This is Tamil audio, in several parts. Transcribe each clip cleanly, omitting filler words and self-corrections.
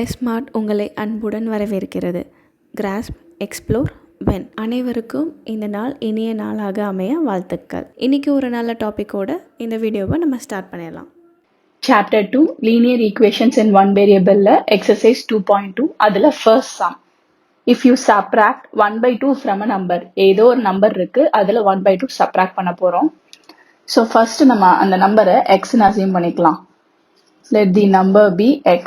எஸ்மார்ட் உங்களை அன்புடன் வரவேற்கிறது. Grass, explore, when. அனைவருக்கும் இந்த நாள் இனிய நாளாக அமைய வாழ்த்துக்கள். இன்றைக்கி ஒரு நல்ல டாப்பிக்கோட இந்த வீடியோவை நம்ம ஸ்டார்ட் பண்ணிடலாம். Chapter 2 Linear Equations in One Variable Exercise 2.2 அதில் first sum. If you subtract 1/2 from a number, ஏதோ ஒரு நம்பர் இருக்கு, அதில் 1/2 subtract பண்ண போகிறோம். ஸோ ஃபர்ஸ்ட் நம்ம அந்த நம்பரை எக்ஸ்ன்னு அசியூம் பண்ணிக்கலாம். Let the number be x.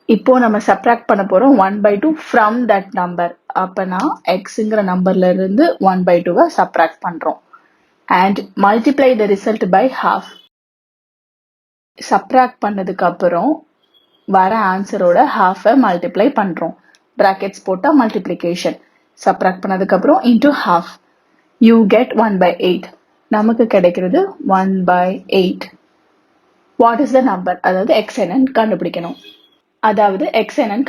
இப்போ நம்ம சப்ராக்ட் பண்ண போறோம் 1/2 ஃப்ரம் தட் நம்பர். அப்பனா எக்ஸுங்கிற நம்பர்ல இருந்து 1/2 சப்ராக்ட் பண்றோம். And multiply the result by half. Subtract பண்ணதுக்கு அப்புறம் வர ஆன்சரோட ஹாஃபை மல்டிப்ளை பண்றோம். பிராக்கெட்ஸ் போட்டா மல்டிப்ளிகேஷன். சப்ராக்ட் பண்ணதுக்கு அப்புறம் இன்டூ ஹாஃப். You get 1/8. நமக்கு கிடைக்கிறது 1/8. What is the number? அதாவது எக்ஸ் என்னன்னு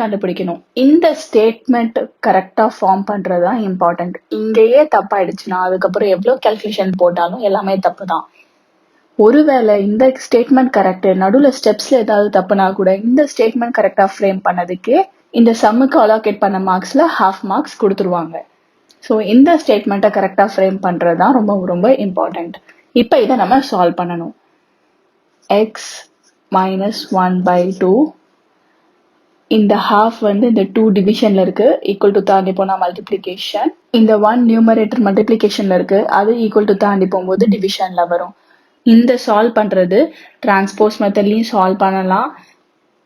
கண்டுபிடிக்கணும். இந்த ஸ்டேட்மெண்ட் கரெக்டா ஃபார்ம் பண்றதுதான் இம்பார்ட்டன்ட். இங்கேயே தப்பாயிடுச்சுன்னா அதுக்கப்புறம் எவ்வளவு கால்குலேஷன் போட்டாலும் எல்லாமே தப்பு தான். ஒருவேளை இந்த ஸ்டேட்மெண்ட் கரெக்ட், நடுவுல ஸ்டெப்ஸ்ல ஏதாவது தப்புனா கூட இந்த ஸ்டேட்மெண்ட் கரெக்டா ஃப்ரேம் பண்ணதுக்கே இந்த சம்முக்கு அலோகேட் பண்ண மார்க்ஸ்ல ஹாஃப் மார்க்ஸ் கொடுத்துருவாங்க. ஸோ இந்த ஸ்டேட்மெண்ட்டை கரெக்டா ஃப்ரேம் பண்றதுதான் ரொம்ப ரொம்ப இம்பார்ட்டன்ட். இப்போ இதை நம்ம சால்வ் பண்ணணும். எக்ஸ் மைனஸ் 1/2 இந்த ஹாஃப் வந்து இந்த 2 டிவிஷன்ல இருக்கு, ஈக்குவல் டு தாண்டி போனா மல்டிப்ளிகேஷன். இந்த 1 நியூமரேட்டர் மல்டிப்ளிகேஷன்ல இருக்கு, அது ஈக்குவல் டு தாண்டி போகும்போது டிவிஷன்ல வரும். இந்த சால்வ் பண்றது டிரான்ஸ்போஸ் மெத்தட்லயும் சால்வ் பண்ணலாம்,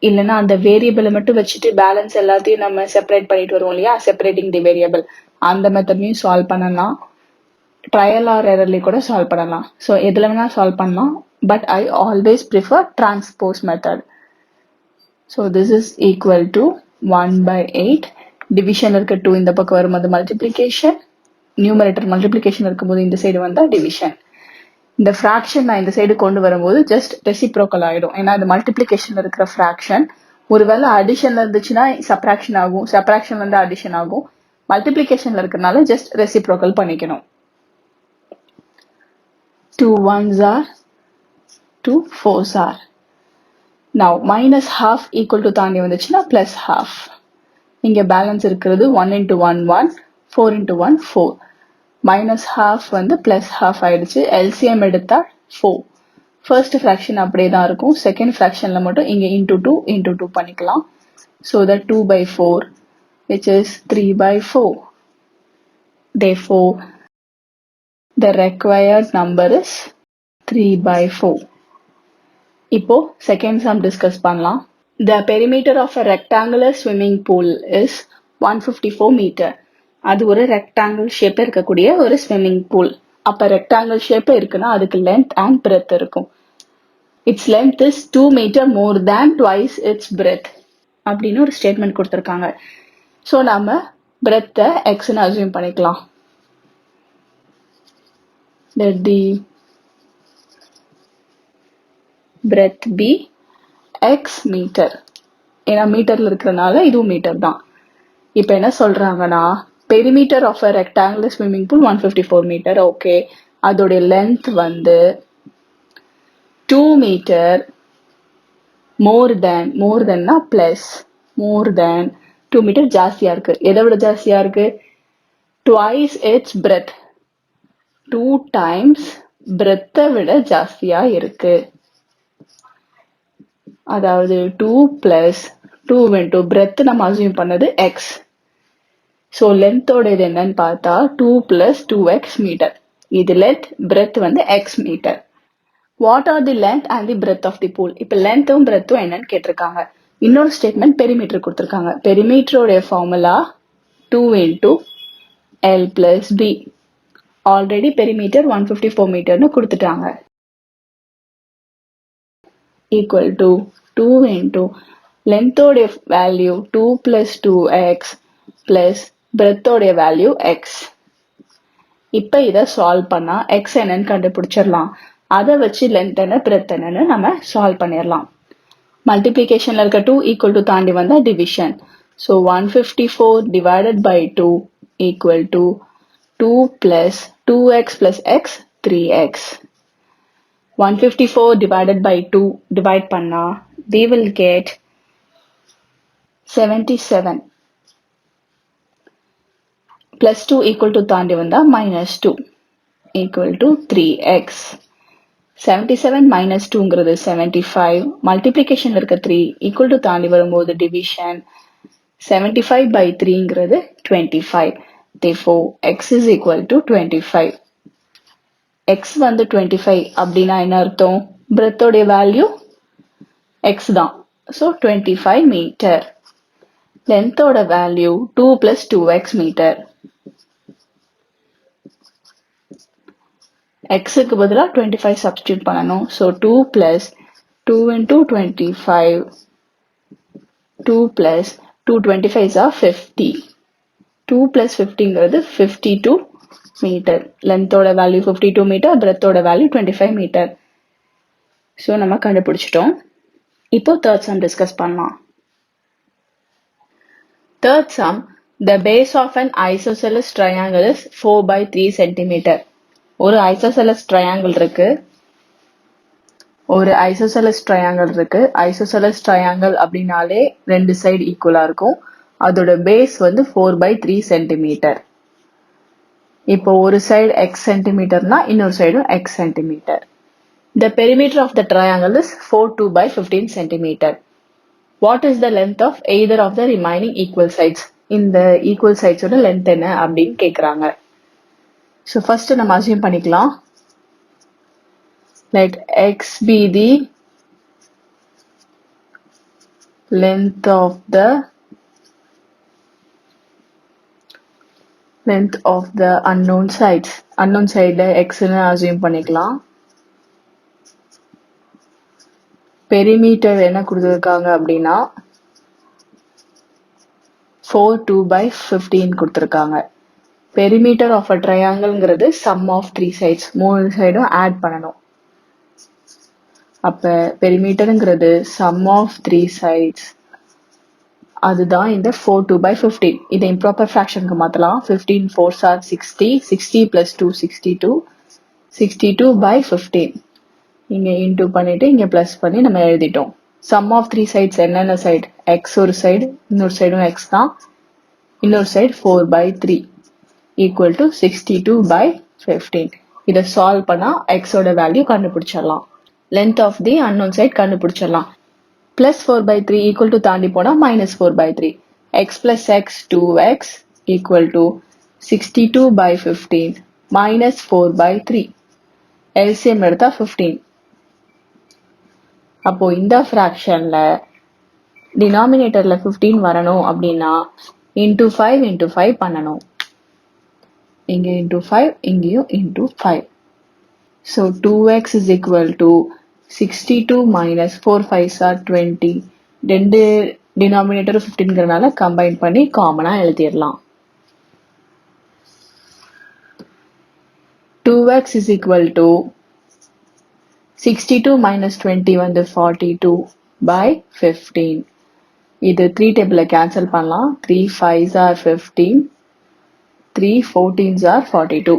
இல்லைன்னா அந்த வேரியபிளை மட்டும் வச்சுட்டு பேலன்ஸ் எல்லாத்தையும் நம்ம செப்பரேட் பண்ணிட்டு வருவோம் இல்லையா, செப்பரேட்டிங் தி வேரியபிள், அந்த மெத்தட்லயும் சால்வ் பண்ணலாம். ட்ரையல் ஆர் எரர்லயும் கூட சால்வ் பண்ணலாம். ஸோ எதுல வேணா சால்வ் பண்ணலாம், but I always prefer transpose method. So this is equal to 1/8. Division இருக்க 2 இந்த பக்கம் வரும்போது multiplication, numerator multiplication இருக்கும்போது இந்த சைடு வந்தா division. இந்த fraction நான் இந்த சைடு கொண்டு வரும்போது just reciprocal ஆயிடும். ஏன்னா இது multiplication இருக்கிற fraction. ஒருவேளை additionல இருந்துச்சுன்னா subtraction ஆகும், subtraction வந்து addition ஆகும். multiplicationல இருக்கிறனால just reciprocal பண்ணிக்கணும். 2 1s are 2 4s are. Now minus half equal to தாண்டி வந்துச்சுன்னா plus half. இங்க பேலன்ஸ் இருக்கிறது 1 into 1 1, 4 into 1 4. minus half வந்து plus half ஆயிடுச்சு. LCM எடுத்தா 4. first fraction அப்படியே தான் இருக்கும். second fractionல மட்டும் இங்க into 2 into 2 பண்ணிக்கலாம். So that 2/4 which is 3/4. Therefore the required number is 3/4. இப்போ செகண்ட் சம் டிஸ்கஸ் பண்ணலாம். The perimeter of a rectangular swimming pool is 154 meter. அது ஒரு ரெக்டாங்கிள் ஷேப் இருக்கக்கூடிய ஒரு ஸ்விம்மிங் பூல். அப்ப ரெக்டாங்கிள் ஷேப் இருக்குன்னா அதுக்கு லென்த் அண்ட் பிரெத் இருக்கும். It's length is 2 meter more than twice its breadth அப்படின்னு ஒரு ஸ்டேட்மெண்ட் கொடுத்துருக்காங்க. ஸோ நம்ம பிரெத்தை எக்ஸ்ன்னு அசியூம் பண்ணிக்கலாம். Let the breadth be x meter. ஏன்னா மீட்டர்ல இருக்கிறனால இதுவும் மீட்டர் தான். இப்போ என்ன சொல்றாங்கன்னா perimeter of a rectangular swimming pool 154 metre. Okay, அதோடைய லென்த் வந்து 2 மீட்டர் மோர் தென்னா பிளஸ் மோர் தென் 2 மீட்டர் ஜாஸ்தியா இருக்கு. எதை விட ஜாஸ்தியா இருக்கு? Twice its breadth. 2 times பிரெத்தை விட ஜாஸ்தியா இருக்கு. அதாவது 2 plus 2 into breadth நம்ம அசியூம் பண்ணது x. ஸோ லென்த்தோட இது என்னன்னு பார்த்தா 2 plus 2x மீட்டர். இது லென்த், breadth வந்து x மீட்டர். What are the length and the breadth of the pool? இப்போ லென்த்தும் பிரெத்தும் என்னன்னு கேட்டிருக்காங்க. இன்னொரு ஸ்டேட்மெண்ட் பெரிமீட்டர் கொடுத்துருக்காங்க. பெரிமீட்டரோடைய formula 2 into L plus B. Already perimeter 154 மீட்டர்னு கொடுத்துட்டாங்க. equal to 2 into length value 2 plus 2x plus breadth value x. இப்போ இதை சால்வ் பண்ணா x என்னன்னு கண்டுபிடிச்சிடலாம். அதை வச்சு லென்த் என்ன பிரெத் என்னன்னு நம்ம சால்வ் பண்ணிடலாம். மல்டிப்ளிகேஷன்ல இருக்க 2 ஈக்குவல் டு தாண்டி வந்தா division. So 154 divided by 2 equal to 2 plus 2x plus x 3x. 154 divided by 2 divide பண்ணா we will get 77 plus 2 equal to தாண்டி வந்தா minus 2 equal to 3x. 77 minus 2ங்கிறது 75, multiplication இருக்க 3 equal to தாண்டி வரும்போது division, 75 by 3ங்கிறது 25. Therefore, x is equal to 25. x வந்து 25 அப்படின்னா என்ன அர்த்தம்? breadth உடைய value x தான். So, 25 meter. Length ஓட value 2 plus 2x meter. x க்கு பதிலா 25 substitute பண்ணணும். So, 2 plus 2 into 25. 2 plus 2 25s are 50. 2 plus 50ங்கிறது 52 meter. Length ஓட value 52 meter, breadth ஓட value 25 meter. So, நம்ம கண்டுபிடிச்சிட்டோம். இப்போ third sum discuss பண்ணலாம். Third sum, the base of an isosceles triangle is 4 by 3 cm. ஒரு isosceles triangle இருக்கு. Isosceles triangle அப்படினாலே ரெண்டு சைடு ஈக்குவலா இருக்கும். அதோட பேஸ் வந்து 4 by 3 cm. இப்போ ஒரு சைடு x cmனா இன்னொரு சைடும் x cm. The perimeter of the triangle is 42 by 15 cm. What is the length of either of the remaining equal sides? இந்த equal sides ஓட length என்ன அப்படின்னு கேக்குறாங்க. So first நம்ம assume பண்ணிக்கலாம். Let x be the length of the unknown sides. Unknown side x னு assume பண்ணிக்கலாம். Perimeter என்ன கொடுத்திருக்காங்க அப்படின்னா 42 by 15 கொடுத்திருக்காங்க. Perimeter of a triangleங்கிறது sum of 3 sides. மூணு சைடும் add பண்ணணும். அப்ப perimeterங்கிறது sum of 3 sides. அதுதான் இந்த 42 by 15. இதை improper fractionக்கு மாத்தலாம். 15 4s are 60. 60 plus 2 62. 62 by 15. இங்க into பண்ணிட்டு இங்க plus பண்ணி நம்ம எழுதிட்டோம். Sum of 3 sides என்னென்ன side? X ஒரு side, இன்னொரு சைடும் x தான். இன்னொரு side 4 by 3 equal to 62 by 15. இதை solve பண்ணா x ஓட value கண்டுபிடிச்சிடலாம். Length of the unknown side கண்டுபிடிச்சிடலாம். Plus 4 by 3 equal to தாண்டி போனா minus 4 by 3. X plus x 2x equal to 62 by 15 minus 4 by 3. LCM எடுத்தா 15. அப்போ இந்த fractionல denominatorல 15 வரணும் அப்படின்னா into 5 பண்ணணும். இங்க into 5, இங்கேயும் into 5. So 2x is equal to 62 minus 4 5s are 20. ரெண்டு denominator 15ங்கிறனால combine பண்ணி காமனா எழுதிடலாம். 2x is equal to 62 minus 20 வந்து 42 by 15. இது 3 டேபிள cancel பண்ணலாம். 3 5s are 15. 3 14s are 42.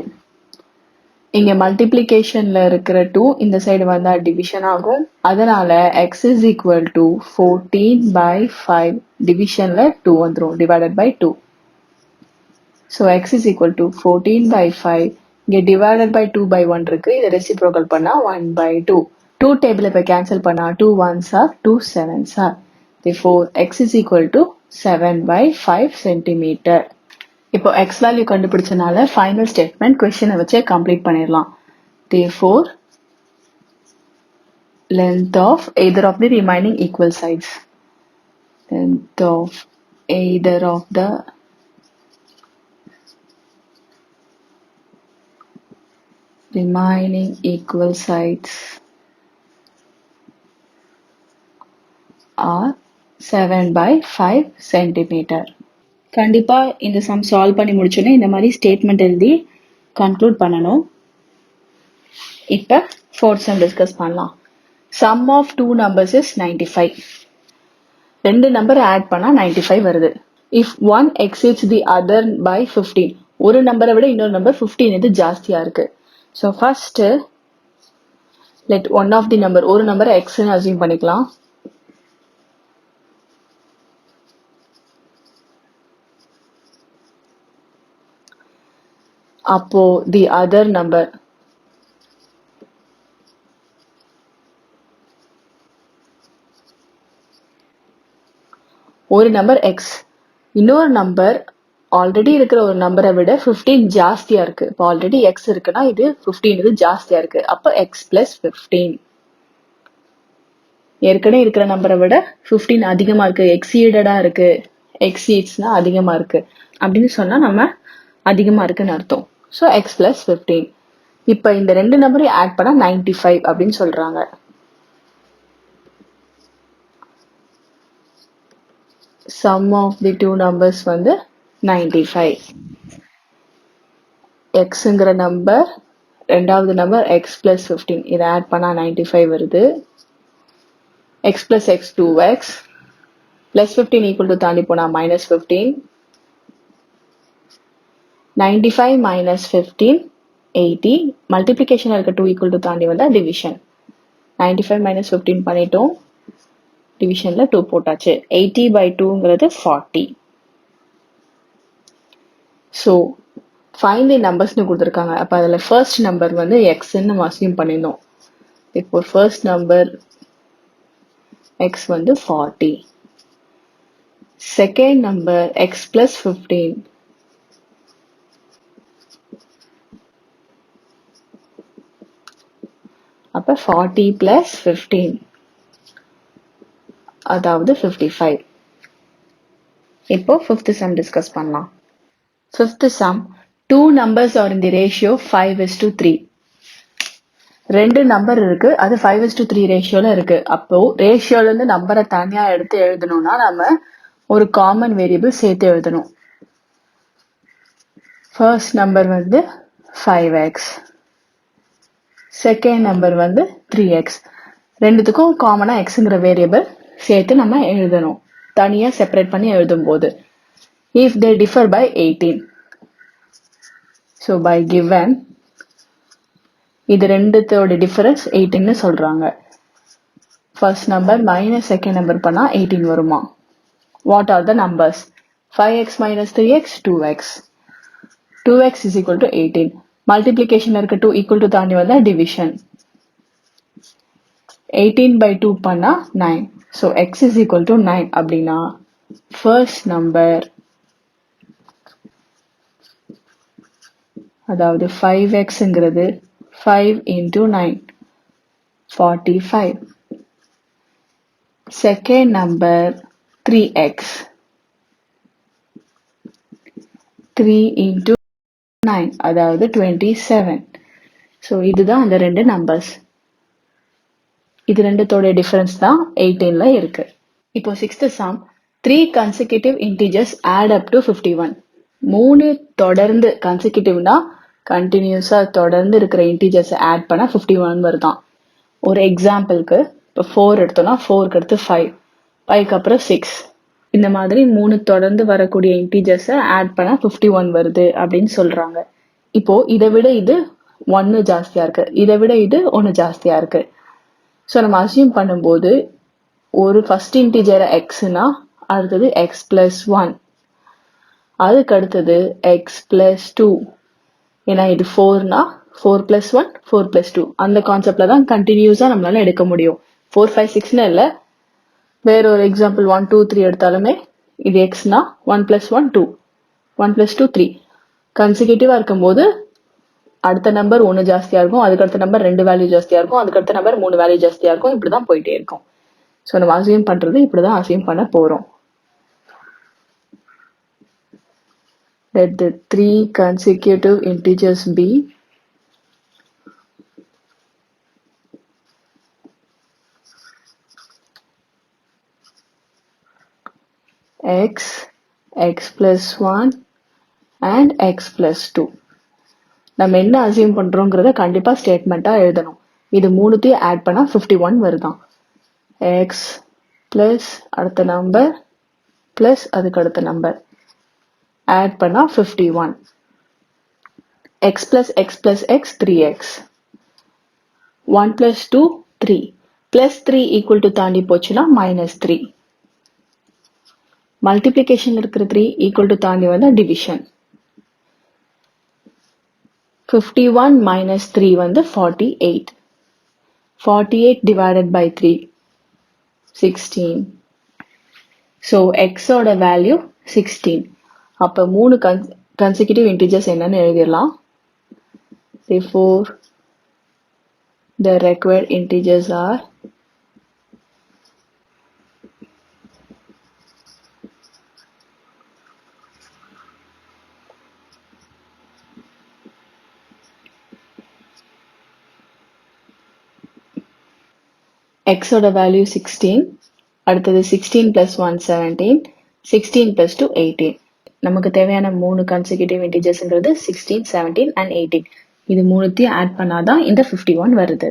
இங்க multiplicationல இருக்கிற 2 இந்த சைடு வந்தா division ஆகும். அதனால x is equal to 14 by 5. divisionல 2 வந்துரும் divided by 2. So x is equal to 14 by 5. இங்க divided by 2 by 1 இருக்கு. இதை reciprocal பண்ணா 1 by 2. 2 டேபிள இப்ப cancel பண்ணா 2 1s are 2 7s are. Therefore x is equal to 7 by 5 centimeter. இப்போ x value கண்டுபிடிச்சனால final statement question வச்சே complete பண்ணிடலாம். Therefore, length of either of the remaining equal sides. Length of either of the remaining equal sides are 7 by 5 centimeter. கண்டிப்பா இந்த சம் சால்வ் பண்ணி முடிச்சோன்னே இந்த மாதிரி ஸ்டேட்மெண்ட் எழுதி கன்க்ளூட் பண்ணணும். இப்ப ஃபோர்த் சம் டிஸ்கஸ் பண்ணலாம். Sum of two numbers is 95. ரெண்டு நம்பர் ஆட் பண்ணா 95 வருது. If one exceeds the other by 15. ஒரு நம்பரை விட இன்னொரு நம்பர் 15 இது ஜாஸ்தியா இருக்கு. So first let one of the number, ஒரு number x ன்னு assume பண்ணிக்கலாம். அப்போ the other number ஒரு நம்பர் x, இன்னொரு நம்பர் ஆல்ரெடி இருக்கிற ஒரு நம்பரை விட 15 ஜாஸ்தியா இருக்கு. இப்போ ஆல்ரெடி x இருக்குன்னா இது 15 இது ஜாஸ்தியா இருக்கு. அப்போ x பிளஸ் 15. ஏற்கனவே இருக்கிற நம்பரை விட 15 அதிகமா இருக்கு, எக்ஸீடடா இருக்கு, எக்ஸீட்ஸ்னா அதிகமா இருக்கு அப்படின்னு சொன்னா நம்ம அதிகமா இருக்குன்னு அர்த்தம். So X plus 15. இப்போ இந்த ரெண்டு நம்பரையும் ஆட் பண்ணா 95 அப்படின்னு சொல்றாங்க. sum of the two numbers வந்து 95. xங்கிற நம்பர், ரெண்டாவது நம்பர் x plus 15, இதை ஆட் பண்ணா 95 வருது. x plus x 2x plus 15 equal to தாண்டி போனா minus 15. 95 minus 15 80. மல்டிப்ளிகேஷன் இருக்க 2 equal to தாண்டி வந்தா டிவிஷன். 95 minus 15 பண்ணிட்டோம், டிவிஷன்ல 2 போட்டாச்சு. 80 by 2ங்கிறது 40. ஸோ ஃபைண்ட் தி நம்பர்ஸ்னு கொடுத்துருக்காங்க. அப்போ அதில் ஃபர்ஸ்ட் நம்பர் வந்து எக்ஸ்ன்னு நம்ம அசியூம் பண்ணியிருந்தோம். இப்போ ஃபர்ஸ்ட் நம்பர் எக்ஸ் வந்து 40. Second number X plus 15. அப்போ 40 பிளஸ் 15, அதாவது 55. இப்போ ஃபிஃப்த் சம் டிஸ்கஸ் பண்ணலாம். Fifth some, two numbers are in the ratio 5:3. ரெண்டு நம்பர் இருக்கு, அது 5:3 ரேஷியோல இருக்கு. அப்போ ரேஷியோல இருந்து நம்பரை தனியா எடுத்து எழுதணும்னா நம்ம ஒரு காமன் வேரியபிள் சேர்த்து எழுதணும். ஃபர்ஸ்ட் நம்பர் வந்து 5x, செகண்ட் நம்பர் வந்து 3x. ரெண்டுத்துக்கும் காமனா எக்ஸுங்கிற வேரியபிள் சேர்த்து நம்ம எழுதணும், தனியா செப்பரேட் பண்ணி எழுதும் போது. if they differ by 18. so by given இது ரெண்டுத்தோட டிஃபரன்ஸ் 18 சொல்றாங்க. First number minus second number பண்ணா 18 வருமா? What are the numbers? 5x minus 3x 2x. 2x is equal to 18. Multiplication இருக்க 2 equal to தாண்டி வந்தா டிவிஷன். 18 by 2 பண்ணா 9. so x is equal to 9. அப்படின்னா ஃபர்ஸ்ட் நம்பர், அதாவது 5xங்கிறது 5 into 9 45. Second number 3x, 3 into 9 அதாவது 27. ஸோ இதுதான் அந்த ரெண்டு நம்பர்ஸ். இது ரெண்டுத்தோட டிஃபரன்ஸ் தான் 18ல இருக்கு. இப்போ sixth some, 3 consecutive integers add up to 51. 3 தொடர்ந்து கன்சிக்யூட்டிவ்னா கண்டினியூஸா தொடர்ந்து இருக்கிற இன்டீஜர்ஸ் ஆட் பண்ணா 51 வருதான். ஒரு எக்ஸாம்பிளுக்கு இப்போ 4 எடுத்தோம்னா 4க்கு அடுத்து 5, 5க்கு அப்புறம் 6, இந்த மாதிரி 3 தொடர்ந்து வரக்கூடிய இன்டீஜர்ஸை ஆட் பண்ணா 51 வருது அப்படின்னு சொல்றாங்க. இப்போ இதை விட இது 1 ஜாஸ்தியா இருக்கு, இதை விட இது 1 ஜாஸ்தியா இருக்கு. ஸோ நம்ம அசியூம் பண்ணும்போது ஒரு ஃபர்ஸ்ட் இன்டீஜர் எக்ஸ்னா அடுத்தது எக்ஸ் பிளஸ் 1, அதுக்கு அடுத்தது எக்ஸ் பிளஸ் 2. ஏன்னா இது 4னா 4 plus 1 4 plus 2 அந்த கான்செப்ட்ல தான் கண்டினியூஸா நம்மளால எடுக்க முடியும். 4 5 6ன்னு இல்லை, வேற ஒரு எக்ஸாம்பிள் 1 2 3 எடுத்தாலுமே இது எக்ஸ்னா 1 plus 1 2, 1 plus 2 3. கன்சிக்யூட்டிவா இருக்கும்போது அடுத்த நம்பர் 1 ஜாஸ்தியா இருக்கும், அதுக்கு அடுத்த நம்பர் 2 வேல்யூ ஜாஸ்தியா இருக்கும், அதுக்கு அடுத்த நம்பர் 3 வேல்யூ ஜாஸ்தியா இருக்கும், இப்படிதான் போயிட்டே இருக்கும். ஸோ நம்ம அசியூம் பண்றது இப்படிதான் அசியூம் பண்ண போறோம். Let the 3 consecutive integers be x, x plus 1 and x plus 2. நம்ம என்ன அசியூம் பண்றோங்கிறத கண்டிப்பா ஸ்டேட்மெண்டா எழுதணும். இது மூணுத்தையும் ஆட் பண்ணா 51 வருதான். x plus அடுத்த நம்பர் பிளஸ் அதுக்கு அடுத்த நம்பர் ஆட் பண்ணா 51. x plus x plus x 3x. 1 plus 2 3 plus 3 equal to தாண்டி போச்சுன்னா minus 3. மல்டிப்ளிகேஷன் இருக்கிற 3 equal to தாண்டி வந்தா டிவிஷன். 51 minus 3 வந்து 48. 48 divided by 3 16. So x ஓட வேல்யூ 16. அப்ப 3 consecutive integers என்னன்னு எழுதிடலாம். Therefore the required integers are x ஓட வேல்யூ 16, அடுத்தது 16 plus 1 17, 16 plus 2 18. நமக்கு தேவையான 3 consecutive integersங்கிறது 16, 17 and 18. இது மூணுத்தையும் ஆட் பண்ணாதான் இந்த 51 வருது.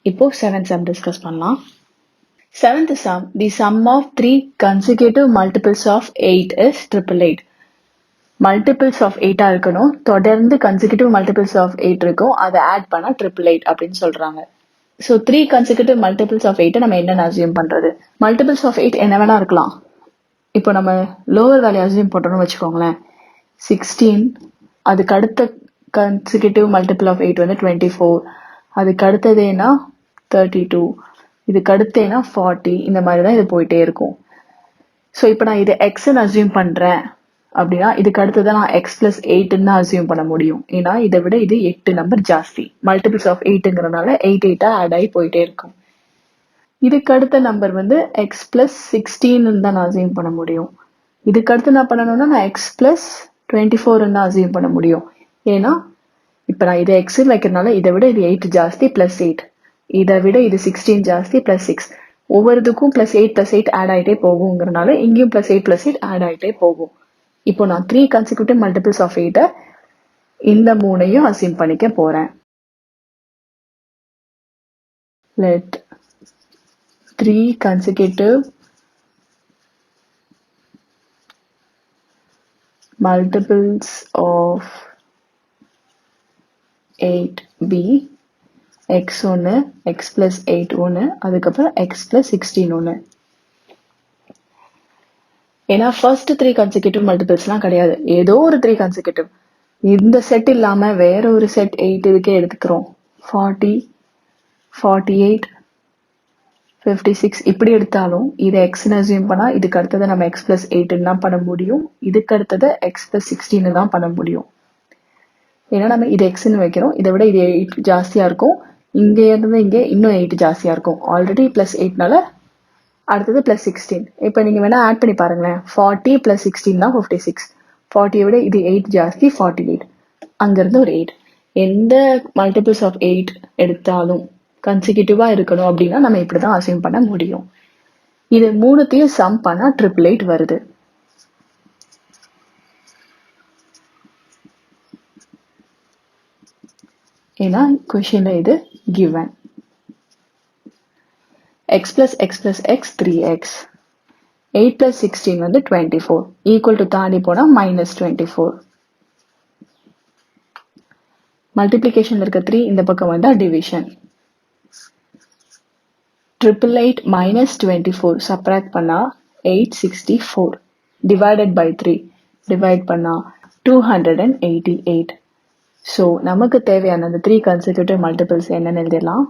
இப்போ 7th sum டிஸ்கஸ் பண்ணலாம். 7th sum, the sum of 3 consecutive multiples of 8 is 888. Multiples of 8 இருக்கணும், தொடர்ந்து consecutive multiples of 8 இருக்கும், அதை ஆட் பண்ணா 888 அப்படின்னு சொல்றாங்க. So 3 consecutive multiples of 8 நம்ம என்னன்னு assume பண்றது? Multiples of 8 என்ன வேணா இருக்கலாம். இப்போ நம்ம lower value assume போட்டோம்னு வச்சுக்கோங்களேன். 16, அதுக்கு அடுத்த consecutive multiple of 8 வந்து 24, அதுக்கு அடுத்ததேனா 32, இதுக்கு அடுத்தேனா 40, இந்த மாதிரி தான் இது போயிட்டே இருக்கும். ஸோ இப்போ நான் இது எக்ஸ்ன்னு அசியூம் பண்றேன் அப்படின்னா இதுக்கு அடுத்ததான் நான் எக்ஸ் பிளஸ் 8ன்னு தான் அசியூம் பண்ண முடியும். ஏன்னா இதை விட இது 8 நம்பர் ஜாஸ்தி. மல்டிபிள்ஸ் ஆஃப் 8ங்கிறதுனால 8 ஆட் ஆகி போயிட்டே இருக்கும். இதுக்கு அடுத்த நம்பர் வந்து எக்ஸ் பிளஸ் 16ன்னு தான் நான் அசியூம் பண்ண முடியும். இதுக்கு அடுத்து நான் பண்ணணும்னா நான் எக்ஸ் பிளஸ் 24ன்னு தான் அசியூம் பண்ண முடியும். ஏன்னா இப்போ நான் இதை எக்ஸ் வைக்கிறதுனால இதை விட இது 8 ஜாஸ்தி பிளஸ் 8, இதை விட இது 16 ஜாஸ்தி பிளஸ் 6, ஒவ்வொருத்துக்கும் பிளஸ் 8 ஆட் ஆகிட்டே போகுங்கிறதுனால இங்கேயும் பிளஸ் 8 ஆட் ஆகிட்டே போகும். இப்போ நான் 3 consecutive multiples of 8 இந்த மூணையும் அசியூம் பண்ணிக்க போறேன். Let 3 consecutive multiples of 8 be x1, x plus 8 1, அதுக்கப்புறம் x plus 16 1. ஏன்னா ஃபர்ஸ்ட் 3 consecutive multiples கிடையாது, ஏதோ ஒரு 3 consecutive. இந்த செட் இல்லாம வேற ஒரு செட் 8 இதுக்கே எடுத்துக்கிறோம். 40, 48, 56 இப்படி எடுத்தாலும் இதை எக்ஸ்ன்னு அசியூம் பண்ணா இதுக்கு அடுத்ததை நம்ம எக்ஸ் பிளஸ் 8 தான் பண்ண முடியும், இதுக்கு அடுத்ததை எக்ஸ் பிளஸ் 16 தான் பண்ண முடியும். ஏன்னா நம்ம இது எக்ஸ்ன்னு வைக்கிறோம், இதை விட இது 8 ஜாஸ்தியா இருக்கும், இங்க இருந்து இங்க இன்னும் 8 ஜாஸ்தியா இருக்கும். ஆல்ரெடி பிளஸ் 8னால அடுத்தது பிளஸ் 16. இப்போ நீங்க வேணா ஆட் பண்ணி பாருங்களேன். 40 பிளஸ் 16 தான் 56. 40 விட இது 8 ஜாஸ்தி 48, அங்கிருந்து ஒரு 8. எந்த மல்டிபிள்ஸ் ஆஃப் 8 எடுத்தாலும் கன்சிக்யூட்டிவா இருக்கணும் அப்படின்னா நம்ம இப்படிதான் அசியூம் பண்ண முடியும். இது மூணுத்தையும் சம் பண்ணா 888 வருது. ஏன்னா கொஸ்டின்ல இது given. x plus x plus x 3x, 8 plus 16 வந்து 24, equal to தாண்டி போனா minus 24. multiplication இருக்க 3 இந்த பக்கம் வந்தா division. 888 minus 24 subtract பண்ணா 864, divided by 3 divide பண்ணா 288. so நமக்கு தேவையான அந்த 3 consecutive multiples என்னன்னு எழுதிடலாம்.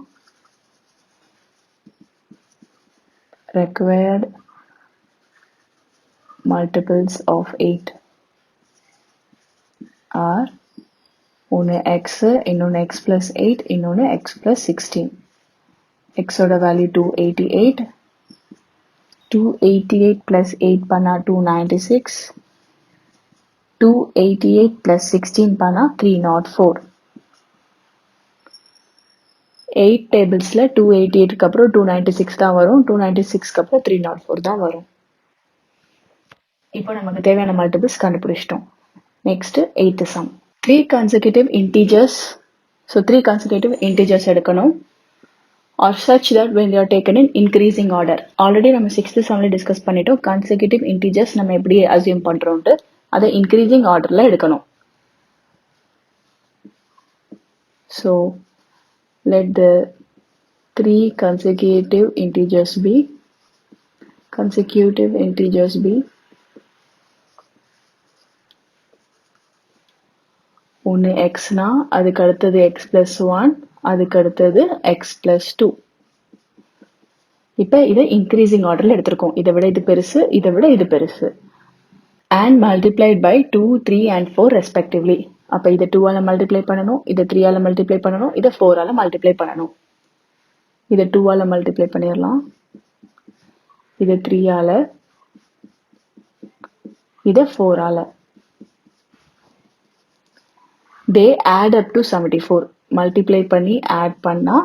required multiples of 8 are ஒன்று x, இன்னொன்று x plus 8, இன்னொன்று x plus 16. x ஓட வேல்யூ 288, 288 plus 8 பண்ணா 296, 288 plus 16 பண்ணா 304. 8 டேபிள்ஸ்ல 288க்கு அப்புறம் 296 தான் வரும், 296க்கு அப்புறம் 304 தான் வரும். இப்போ நமக்கு தேவையான மல்டிபிள்ஸ் கண்டுபிடிச்சிட்டோம். Next 8th sum. 3 consecutive integers. So 3 consecutive integers எடுக்கணும். Or such that when they are taken in increasing order. Already நம்ம 6th sumல டிஸ்கஸ் பண்ணிட்டோம். consecutive integers நம்ம எப்படி அசியூம் பண்றோம்ட்டு, அதை increasing orderல எடுக்கணும். So let the 3 consecutive integers be ஒன்று எக்ஸ்னா அதுக்கு அடுத்தது எக்ஸ் பிளஸ் 1, அதுக்கு அடுத்தது எக்ஸ் பிளஸ் 2. இப்போ இதை இன்க்ரீசிங் ஆர்டர்ல எடுத்திருக்கோம். இதை விட இது பெருசு, இதை விட இது பெருசு. and multiplied by 2, 3 and 4 respectively. அப்ப இதை 2 ஆல மல்டிப்ளை பண்ணணும், இதை 3 ஆல மல்டிப்ளை பண்ணணும், இதை 4 ஆல மல்டிப்ளை பண்ணணும். இதை 2 ஆல மல்டிப்ளை பண்ணிடலாம், இதை 3 ஆல, இதை 4 ஆல. they add up to 74. Multiply பண்ணி ஆட் பண்ணா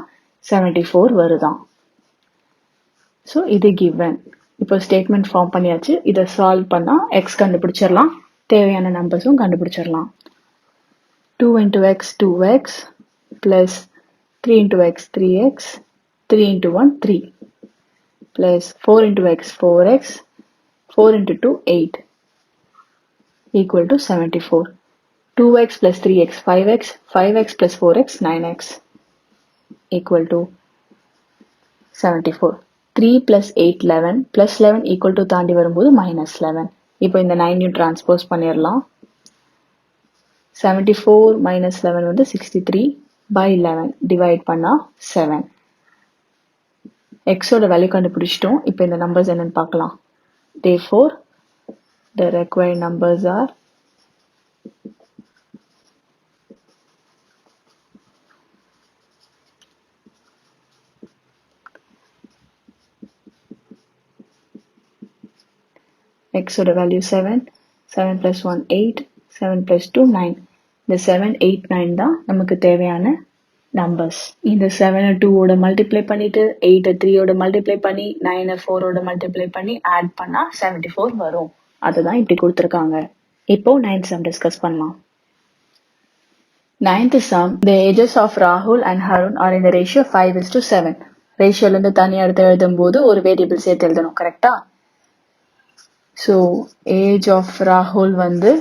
74 வருதான். ஸோ இது given. இப்போ ஸ்டேட்மெண்ட் ஃபார்ம் பண்ணியாச்சு. இதை சால்வ் பண்ணா எக்ஸ் கண்டுபிடிச்சிடலாம், தேவையான நம்பர்ஸும் கண்டுபிடிச்சிடலாம். 2 into x 2x plus 3 into x 3x 3 into 1 3 plus 4 into x 4x 4 into 2 8 equal to 74. 2x plus 3x 5x 5x plus 4x 9x equal to 74. 3 plus 8 11 plus 11 equal to தாண்டி வரும்போது minus 11. இப்போ இந்த 9 டிரான்ஸ்போஸ் பண்ணிடலாம். 74 minus 11 வந்து 63 by 11 divide பண்ணா 7. x ஓட வேல்யூ கண்டுபிடிச்சிட்டோம். இப்போ இந்த நம்பர்ஸ் என்னன்னு பார்க்கலாம். Therefore, the required numbers are x ஓட வேல்யூ 7, 7 plus 1 8, 7 plus 2 9. இந்த 7, 8, 9 தான் நமக்கு தேவையான நம்பர்ஸ். இந்த 7 2 ஓட மல்டிப்ளை பண்ணிட்டு 8 3 ஓட மல்டிப்ளை பண்ணி 9 4 ஓட மல்டிப்ளை பண்ணி ஆட் பண்ணா 74 வரும். அதுதான் இப்படி கொடுத்துருக்காங்க. இப்போ 9th sum டிஸ்கஸ் பண்ணலாம். 9th sum, the ages of Rahul and Harun are in the ratio 5:7. ரேஷியோல இருந்து தனியா எடுத்து எழுதும் போது ஒரு வேரியபிள் சேர்த்து எழுதணும், கரெக்டா? So, age of Rahul வந்து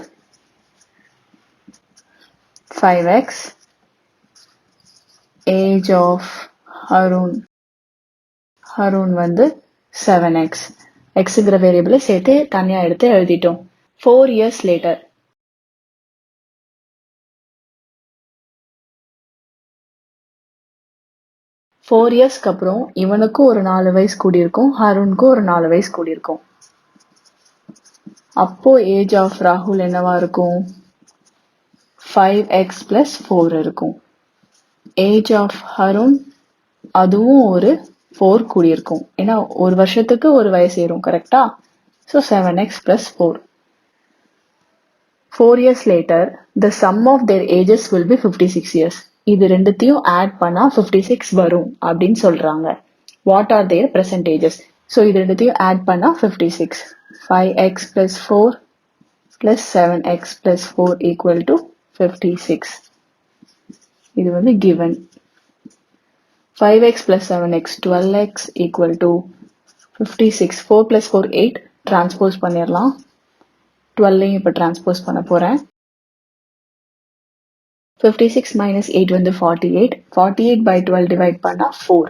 5x, age of Harun வந்து 7x. xங்கிற வேரியபிளை சேர்த்து தனியா எடுத்து எழுதிட்டோம். 4 years later, ஃபோர் இயர்ஸ்க்கு அப்புறம் இவனுக்கும் ஒரு 4 வயசு கூடியிருக்கும், ஹருணுக்கும் ஒரு 4 வயசு கூடியிருக்கும். அப்போ ஏஜ் ஆஃப் ராகுல் என்னவா இருக்கும்? 5x plus 4 இருக்கும். ஏஜ் ஆஃப் ஹருண் அதுவும் ஒரு 4 கூடியிருக்கும். ஏன்னா ஒரு வருஷத்துக்கு ஒரு வயசு ஏறும், கரெக்டா? So 7x plus 4. 4 years later, the sum of their ages will be 56 years. இது ரெண்டுத்தையும் ஆட் பண்ணா 56 வரும் அப்படின்னு சொல்றாங்க. What are their percentages? So இது ரெண்டுத்தையும் ஆட் பண்ணா 56. 5x plus 4 plus 7x plus 4 equal to 56. இது வந்து given. 5x plus 7x 12x equal to 56. 4 plus 4 8. Transpose பண்ணிடலாம். 12 இப்போ டிரான்ஸ்போஸ் பண்ண போறேன். 56 minus 8 வந்து 48. 48 by 12 டிவைட் பண்ணா 4.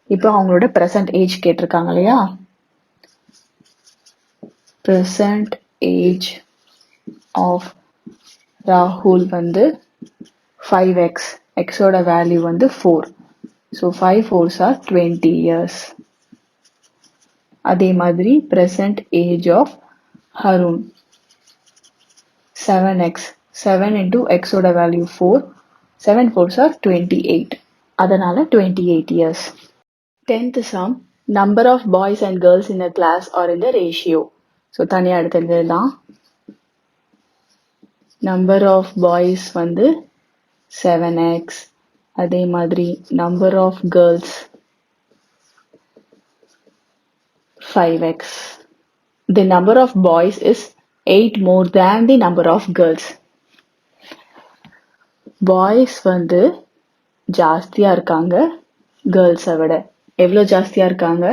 இப்போ அவங்களோட present age கேட்டிருக்காங்க இல்லையா? present age of Rahul வந்து 5x. x ஓட வேல்யூ வந்து 4. So 5 4s are 20 years. அதே மாதிரி present age of Harun 7x. 7 into x ஓட வேல்யூ 4. 7 4s are 28. அதனால 28 years. 10th sum, number of boys and girls in a class are in the ratio. So தனியா எடுத்துதான். number of boys வந்து 7x. அதே மாதிரி number of girls 5x. The number of boys is 8 more than the number of girls. Boys வந்து ஜாஸ்தியா இருக்காங்க கேர்ள்ஸை விட. எவ்வளோ ஜாஸ்தியா இருக்காங்க?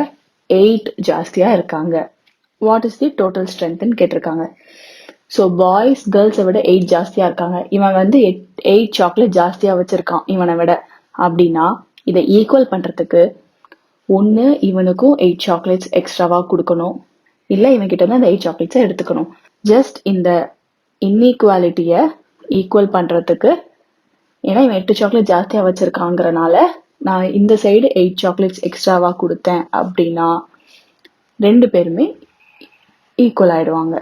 8 ஜாஸ்தியா இருக்காங்க. வாட் இஸ் தி டோட்டல் ஸ்ட்ரென்த்னு கேட்டிருக்காங்க. ஸோ பாய்ஸ் கேர்ள்ஸை விட 8 ஜாஸ்தியா இருக்காங்க. இவன் வந்து 8 சாக்லேட் ஜாஸ்தியா வச்சிருக்கான் இவனை விட. அப்படின்னா இதை ஈக்குவல் பண்றதுக்கு ஒன்று இவனுக்கும் 8 சாக்லேட்ஸ் எக்ஸ்ட்ராவா கொடுக்கணும், இல்லை இவன்கிட்ட இருந்து அந்த 8 சாக்லேட்ஸை எடுத்துக்கணும். ஜஸ்ட் இந்த இன்இக்வாலிட்டியை ஈக்குவல் பண்றதுக்கு, ஏன்னா இவன் 8 சாக்லேட் ஜாஸ்தியா வச்சிருக்காங்கிறனால நான் இந்த சைடு 8 சாக்லேட்ஸ் எக்ஸ்ட்ராவா கொடுத்தேன் அப்படின்னா ரெண்டு பேருமே ஈக்குவல் ஆயிடுவாங்க.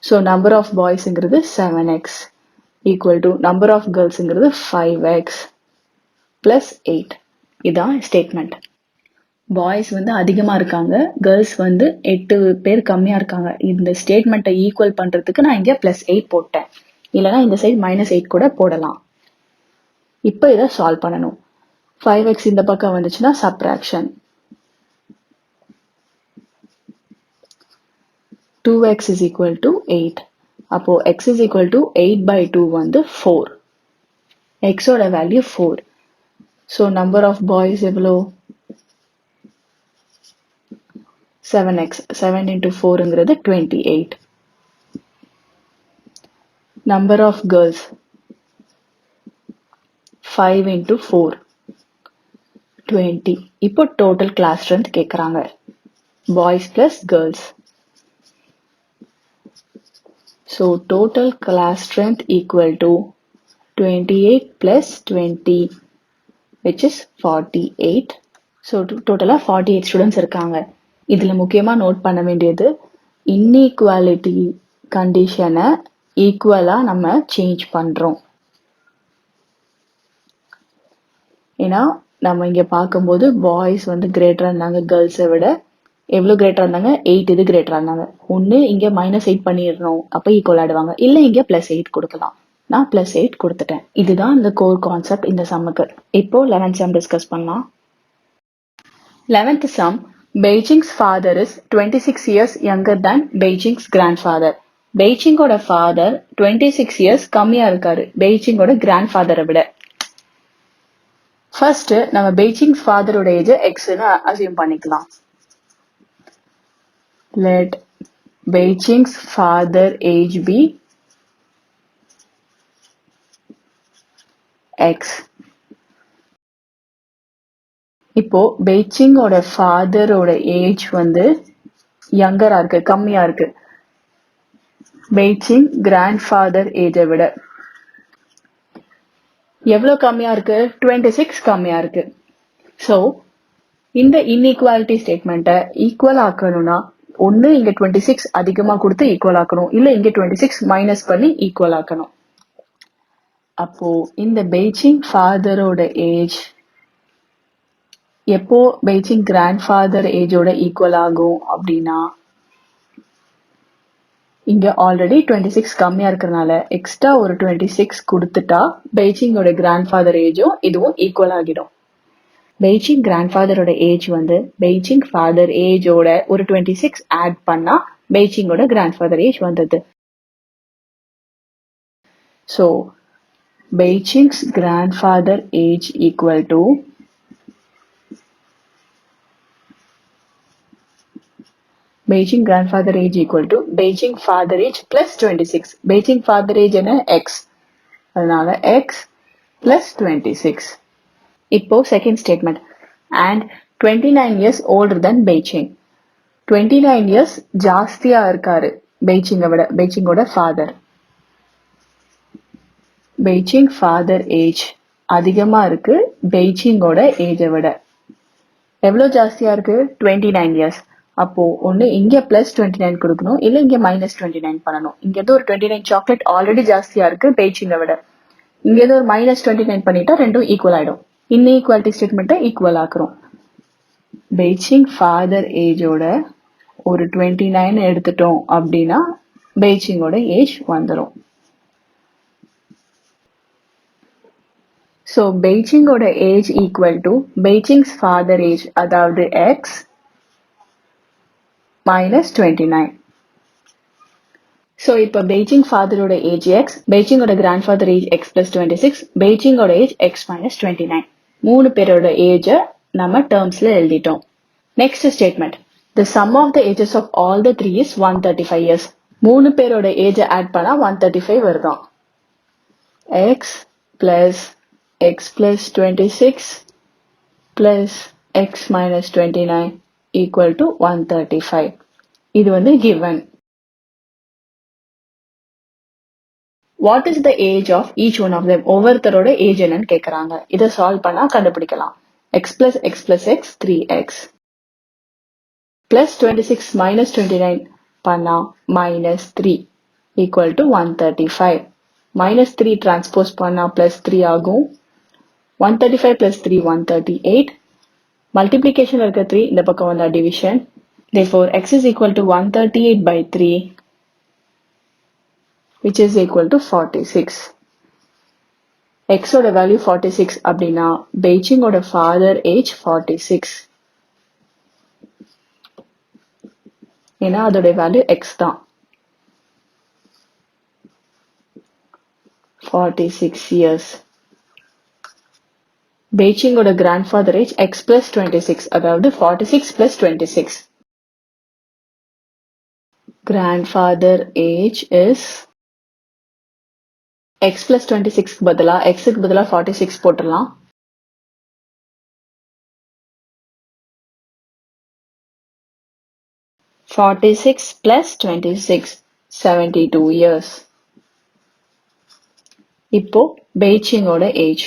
ஸோ நம்பர் ஆஃப் பாய்ஸுங்கிறது 7x equal to number of கேர்ள்ஸுங்கிறது 5x + 8. இதான் ஸ்டேட்மெண்ட். பாய்ஸ் வந்து அதிகமாக இருக்காங்க, கேர்ள்ஸ் வந்து 8 பேர் கம்மியாக இருக்காங்க. இந்த ஸ்டேட்மெண்ட்டை ஈக்குவல் பண்ணுறதுக்கு நான் இங்கே +8 போட்டேன், இல்லைனா இந்த சைடு -8 கூட போடலாம். இப்போ இதை சால்வ் பண்ணணும். 5x இந்த பக்கம் வந்துச்சுன்னா subtraction, 2x is equal to 8. அப்போ x is equal to 8/2 வந்து 4. x ஓட value 4. So number of boys எவ்வளோ? 7x. 7 into 4ங்கிறது 28. Number of girls 5 into 4 20. இப்போ total class strength கேக்குறாங்க, boys plus girls. So total class strength equal to 28 plus 20, which is 48. So total 48 students இருக்காங்க. இதுல முக்கியமா நோட் பண்ண வேண்டியது, இன்இக்வாலிட்டி கண்டிஷனை ஈக்குவலா நம்ம சேஞ்ச் பண்றோம். ஏன்னா நம்ம இங்க பார்க்கும்போது பாய்ஸ் வந்து கிரேட்டரா இருந்தாங்க கேர்ள்ஸை விட. எவ்வளவு கிரேட்டரா இருந்தாங்க? 8 இது கிரேட்டரா இருந்தாங்க. ஒன்னு இங்க -8 பண்ணிடணும், அப்ப ஈக்குவல் ஆயிடுவாங்க. இல்ல இங்க +8 கொடுக்கலாம். நான் +8 கொடுத்துட்டேன். இதுதான் இந்த கோர் கான்செப்ட் இந்த சம்முக்கு. இப்போ 11th sum டிஸ்கஸ் பண்ணலாம். 11th sum, Beijing's father is 26 years younger than Beijing's grandfather. பெய்ஜிங்கோட ஃபாதர் 26 இயர்ஸ் கம்மியா இருக்காரு பெய்ஜிங்கோட கிராண்ட்ஃபாதரை விட. ஃபர்ஸ்ட் நம்ம பெய்ஜிங் ஃபாதரோட ஏஜ் எக்ஸ்னு அசியூம் பண்ணிக்கலாம். Let Beijing's father age be x. இப்போ பெய்ஜிங்கோட ஃபாதரோட ஏஜ் வந்து யங்கரா இருக்கு, கம்மியா இருக்கு பெய்ஜிங் கிராண்ட்ஃபாதர் ஏஜை விட. எவ்வளவு கம்மியா இருக்கு? 26 கம்மியா இருக்கு. சோ இந்த இன்இக்வாலிட்டி ஸ்டேட்மெண்ட்டை ஈக்குவல் ஆக்கணும்னா ஒன்னு இங்க 26 அதிகமா கொடுத்து ஈக்குவல் ஆக்கணும், இல்ல இங்க 26 மைனஸ் பண்ணி ஈக்குவல் ஆக்கணும். அப்போ இந்த பெய்ஜிங் ஃபாதரோட ஏஜ் எப்போ பெய்ஜிங் கிராண்ட்ஃபாதர் ஏஜோட ஈக்குவல் ஆகும் அப்படின்னா, இங்க ஆல்ரெடி 26 கம்மியா இருக்கிறதுனால எக்ஸ்ட்ரா ஒரு 26 கொடுத்துட்டா பெய்ஜிங்கோட கிராண்ட்ஃபாதர் ஏஜும் இதுவும் ஈக்குவல் ஆகிடும். பெய்ஜிங் கிராண்ட்ஃபாதரோட ஏஜ் வந்து பெய்ஜிங் ஃபாதர் ஏஜோட ஒரு 26 ஆட் பண்ணா பெய்ஜிங்கோட கிராண்ட்ஃபாதர் ஏஜ் வந்தது. So Beijing's grandfather age equal to Beijing grandfather age equal to Beijing father age plus 26. Beijing father age என்ன? X. அதனால X plus 26. இப்போ second statement. And 29 years older than Beijing. 29 years ஜாஸ்தியா இருக்காரு பெய்ஜிங்கை விட, பெய்ஜிங்கோட ஃபாதர். பெய்ஜிங் ஃபாதர் ஏஜ் அதிகமா இருக்கு பெய்ஜிங்கோட ஏஜை விட. எவ்வளவு ஜாஸ்தியா இருக்கு? 29 years. அப்போ ஒண்ணு இங்க +29 கொடுக்கணும், இல்ல இங்க -29 பண்ணணும். இங்க ஏதோ ஒரு 29 சாக்லேட் ஆல்ரெடி ஜாஸ்தியா இருக்கு பெய்ஜிங்கை விட, இங்க ஏதோ ஒரு -29 பண்ணிட்டா ரெண்டும் ஈக்குவல் ஆயிடும். இன்இக்வாலிட்டி ஸ்டேட்மெண்ட்டை ஈக்குவல் ஆக்குறோம். பெய்ஜிங் ஃபாதர் ஏஜோட ஒரு 29 எடுத்துட்டோம் அப்படின்னா பெய்ஜிங்கோட ஏஜ் வந்துடும். ஸோ பெய்ஜிங்கோட age equal to Beijing's father age, அதாவது எக்ஸ் -29. ஸோ இப்போ பெய்ஜிங் ஃபாதரோட ஏஜ் எக்ஸ், பெய்ஜிங்கோட கிராண்ட்ஃபாதர் ஏஜ் x + 26, பெய்ஜிங்கோட ஏஜ் x - 29. மூணு பேரோட ஏஜை நம்ம டேர்ம்ஸ்ல எழுதிட்டோம். Next statement, the sum of the ages of all the 3 is 135 years. மூணு பேரோட ஏஜை ஆட் பண்ணா 135 வருதான். x + x plus 26 plus x minus 29 equal to 135. இது வந்து given. What is the age of each one of them? ஒவ்வொருத்தரோட ஏஜ் என்னன்னு கேக்குறாங்க. இதை சால்வ் பண்ணா கண்டுபிடிக்கலாம். x plus x plus x 3x plus 26 minus 29 பண்ணா minus 3 equal to 135. minus 3 transpose பண்ணா plus 3 ஆகும். 135 plus 3 138. Multiplication இருக்க 3 இந்த பக்கம் வந்தா division. Therefore x is equal to 138 by 3 which is equal to 46. x ஓட value 46 அப்படின்னா பெய்ஜிங் ஓட father age 46. ஏன்னா அதோட value x தான். 46 years. பெய்ஜிங் ஓட grandfather age x plus 26 அதாவது 46 plus 26. Grandfather age is x plus 26 க்கு பதிலா x க்கு பதிலா 46 போட்டுடலாம். (46 plus 26) 72 years. இப்போ பெய்ஜிங்கோட age.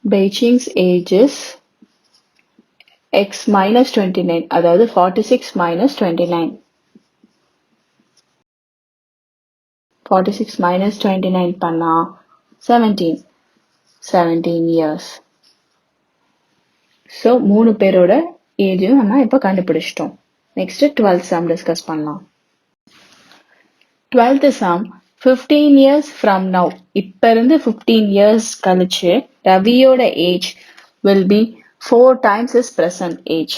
Beijing's age is x minus 29 அதாவது 46 minus 29. 46 minus 29 பண்ணா 17 years. So மூணு பேரோட ஏஜும் நம்ம இப்ப கண்டுபிடிச்சிட்டோம். Next 12th sum discuss பண்ணலாம். 12th sum 15 years from now. இப்ப இருந்து 15 years கழிச்சு ரவியோட age will be 4 times his present age.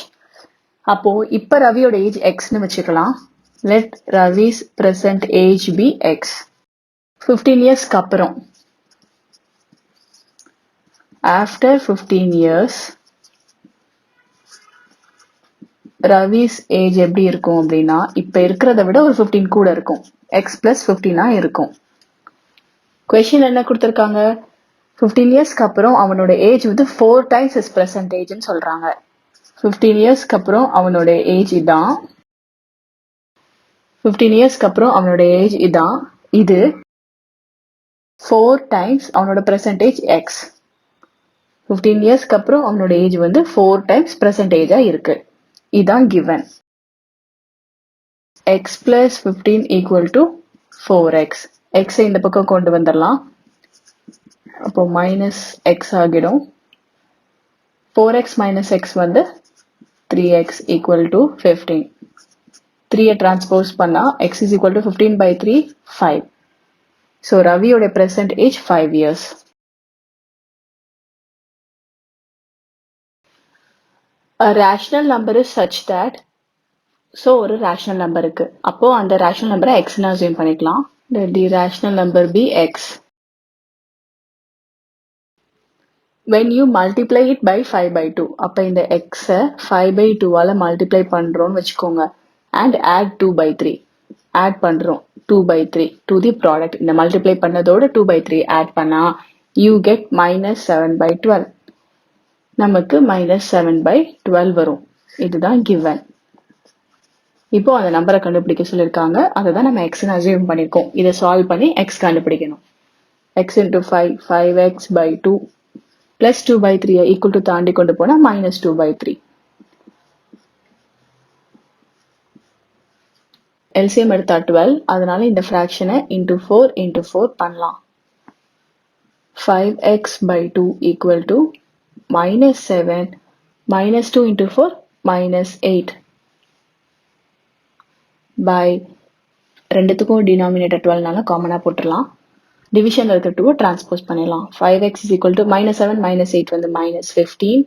அப்போ இப்ப ரவியோட ஏஜ் xன்னு வச்சுக்கலாம். Let Ravi's present age be x. 15 years அப்புறம். After 15 years, Ravi's age எப்படி இருக்கும் அப்படின்னா இப்ப இருக்கிறத விட ஒரு 15 கூட இருக்கும். x plus 15 இருக்கும். Question என்ன கொடுத்திருக்காங்க? 15 years அப்புறம் அவனோட ஏஜ் வந்து 4 times his present ageன்னு சொல்றாங்க. 15 years அப்புறம் அவனோட ஏஜ் இதான். 15 years அப்புறம் அவனோட ஏஜ் இதான். இது 4 times அவனோட percentage x. 15 years அப்புறம் அவனோட ஏஜ் வந்து 4 times percentage இருக்கு. இதான் given. x plus 15 equal to 4x. x இந்த பக்கம் கொண்டு வந்துடலாம். அப்போ minus x ஆகிடும். 4x minus x வந்து 3x equal to 15. 3 transpose பண்ணா x is equal to 15 by 3 5. So ரவியோட present age 5 years. A rational number is such that so ஒரு rational number இருக்கு. அப்போ அந்த rational number xன்னு assume பண்ணிக்கலாம். Let the rational number be x. When you multiply it by 5 by 2 அப்ப இந்த x 5 by 2 ஆல multiply பண்றோம்னு வச்சுக்கோங்க. And add 2 by 3. Add பண்றோம் 2 by 3 to the product. இந்த multiply பண்ணதோட 2 by 3 add பண்ணா you get minus 7 by 12. நமக்கு minus 7 by 12 வரும். இதுதான் given. இப்போ அந்த நம்பரை கண்டுபிடிக்க சொல்லியிருக்காங்க. அதை தான் நம்ம x ன்னு assume பண்ணிருக்கோம். இதை சால்வ் பண்ணி x கண்டுபிடிக்கணும். x into 5 5x by 2 plus 2 by 3 equal to தாண்டி கொண்டு போனா minus 2 by 3. LCM எடுத்தா 12. அதனால இந்த fraction into 4 into 4 பண்ணலாம். 5x by 2 equal to minus 7 minus 2 into 4 minus 8 by ரெண்டுத்துக்கும் denominator 12னால காமனா போட்டுடலாம். டிவிஷன்ல இருக்க 2 டிரான்ஸ்போஸ் பண்ணிடலாம். 5x is equal to minus 7 minus 8 வந்து minus 15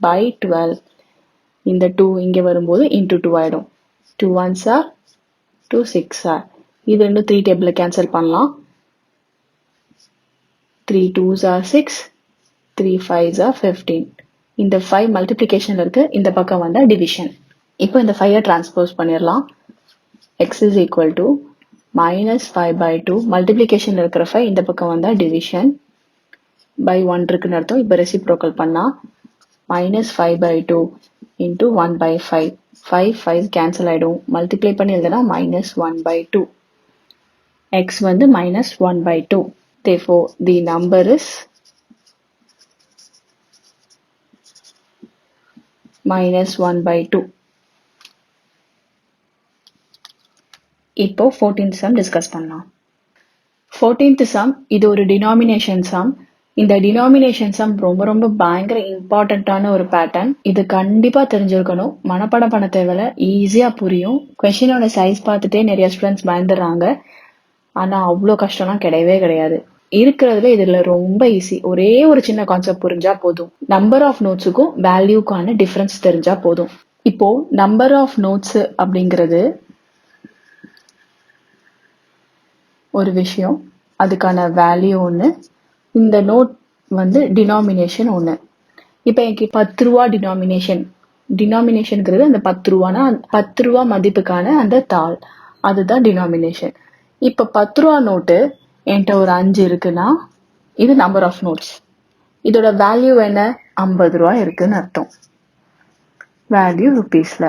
by 12. இந்த 2 இங்க வரும்போது into 2 ஆயிடும். 2 1s are 2 6 are. இது ரெண்டும் 3 டேபிள்ல கேன்சல் பண்ணலாம். 3 2s are 6 3 5s are 15. இந்த 5 மல்டிப்ளிகேஷன்ல இருக்கு. இந்த பக்கம் வந்தா டிவிஷன். இப்போ இந்த 5 டிரான்ஸ்போஸ் பண்ணிடலாம். x is equal to minus 5 by 2 multiplication இருக்கிற 5 இந்த பக்கம் வந்தா டிவிஷன். பை 1 இருக்குன்னு அர்த்தம். இப்போ ரெசிப்ரோக்கல் பண்ணால் -5/2 இன்ட்டு 1/5. 5 கேன்சல் ஆகிடும். மல்டிப்ளை பண்ணி எழுதுனா -1/2. x வந்து -1/2. Therefore, the number is -1/2. இப்போ 14th sum டிஸ்கஸ் பண்ணலாம். 14th sum இது ஒரு டினாமினேஷன் சம். இந்த டினாமினேஷன் சம் ரொம்ப ரொம்ப பயங்கர இம்பார்ட்டண்ட்டான ஒரு பேட்டர்ன். இது கண்டிப்பா தெரிஞ்சிருக்கணும். மனப்பாடம் பண்ண தேவையில்ல, ஈஸியா புரியும். கொஸ்டினோட சைஸ் பார்த்துட்டே நிறைய ஸ்டூடெண்ட்ஸ் பயந்துடுறாங்க. ஆனா அவ்வளோ கஷ்டம்லாம் கிடையவே கிடையாது. இருக்கிறதுல இதுல ரொம்ப ஈஸி. ஒரே ஒரு சின்ன கான்செப்ட் புரிஞ்சா போதும். நம்பர் ஆஃப் நோட்ஸுக்கும் வேல்யூக்கான டிஃபரன்ஸ் தெரிஞ்சா போதும். இப்போ நம்பர் ஆஃப் நோட்ஸ் அப்படிங்கிறது ஒரு விஷயம், அதுக்கான வேல்யூ ஒன்று, இந்த நோட் வந்து டினாமினேஷன் ஒன்று. இப்போ எனக்கு 10 ரூபா டினாமினேஷன்ங்கிறது அந்த 10 ரூபானா 10 ரூபா மதிப்புக்கான அந்த தாள், அதுதான் டினாமினேஷன். இப்போ 10 ரூபா நோட்டு என்கிட்ட ஒரு 5 இருக்குன்னா இது நம்பர் ஆஃப் நோட்ஸ். இதோட வேல்யூ என்ன? 50 ரூபா இருக்குன்னு அர்த்தம். வேல்யூ ருபீஸ்ல.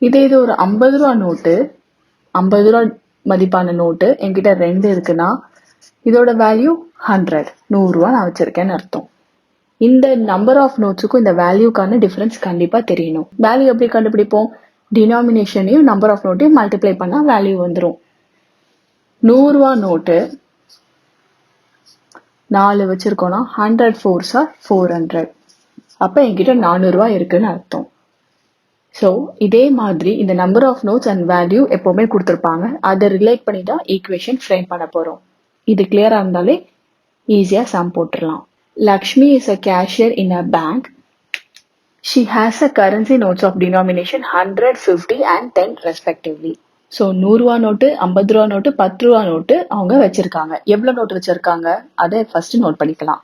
இது ஒரு 50 ரூபா நோட்டு, 50 ரூபா மதிப்பான நோட்டு என்கிட்ட 2 இருக்குன்னா இதோட வேல்யூ 100 ரூபா நான் வச்சிருக்கேன்னு அர்த்தம். இந்த நம்பர் ஆஃப் நோட்ஸுக்கும் இந்த வேல்யூக்கான டிஃபரன்ஸ் கண்டிப்பா தெரியணும். வேல்யூ எப்படி கண்டுபிடிப்போம்? டினாமினேஷனையும் நம்பர் ஆஃப் நோட்டையும் மல்டிப்ளை பண்ணா வேல்யூ வந்துடும். 100 ரூபா நோட்டு 4 வச்சிருக்கோம்னா 100 4s are 400. அப்ப என்கிட்ட 400 ரூபா இருக்குன்னு அர்த்தம். ஸோ இதே மாதிரி இந்த number of notes and value எப்போவுமே கொடுத்துருப்பாங்க. அதை ரிலேட் பண்ணி தான் ஈக்குவேஷன் ஃப்ரேம் பண்ண போகிறோம். இது கிளியராக இருந்தாலே ஈஸியாக சம் போட்டுடலாம். Lakshmi is a cashier in a bank. She has a currency notes of denomination 100, 50 and 10 respectively. So 100 ரூபா நோட்டு, 50 ரூபா நோட்டு, 10 ரூபா நோட்டு அவங்க வச்சிருக்காங்க. எவ்வளோ நோட்டு வச்சிருக்காங்க அதை ஃபர்ஸ்ட் நோட் பண்ணிக்கலாம்.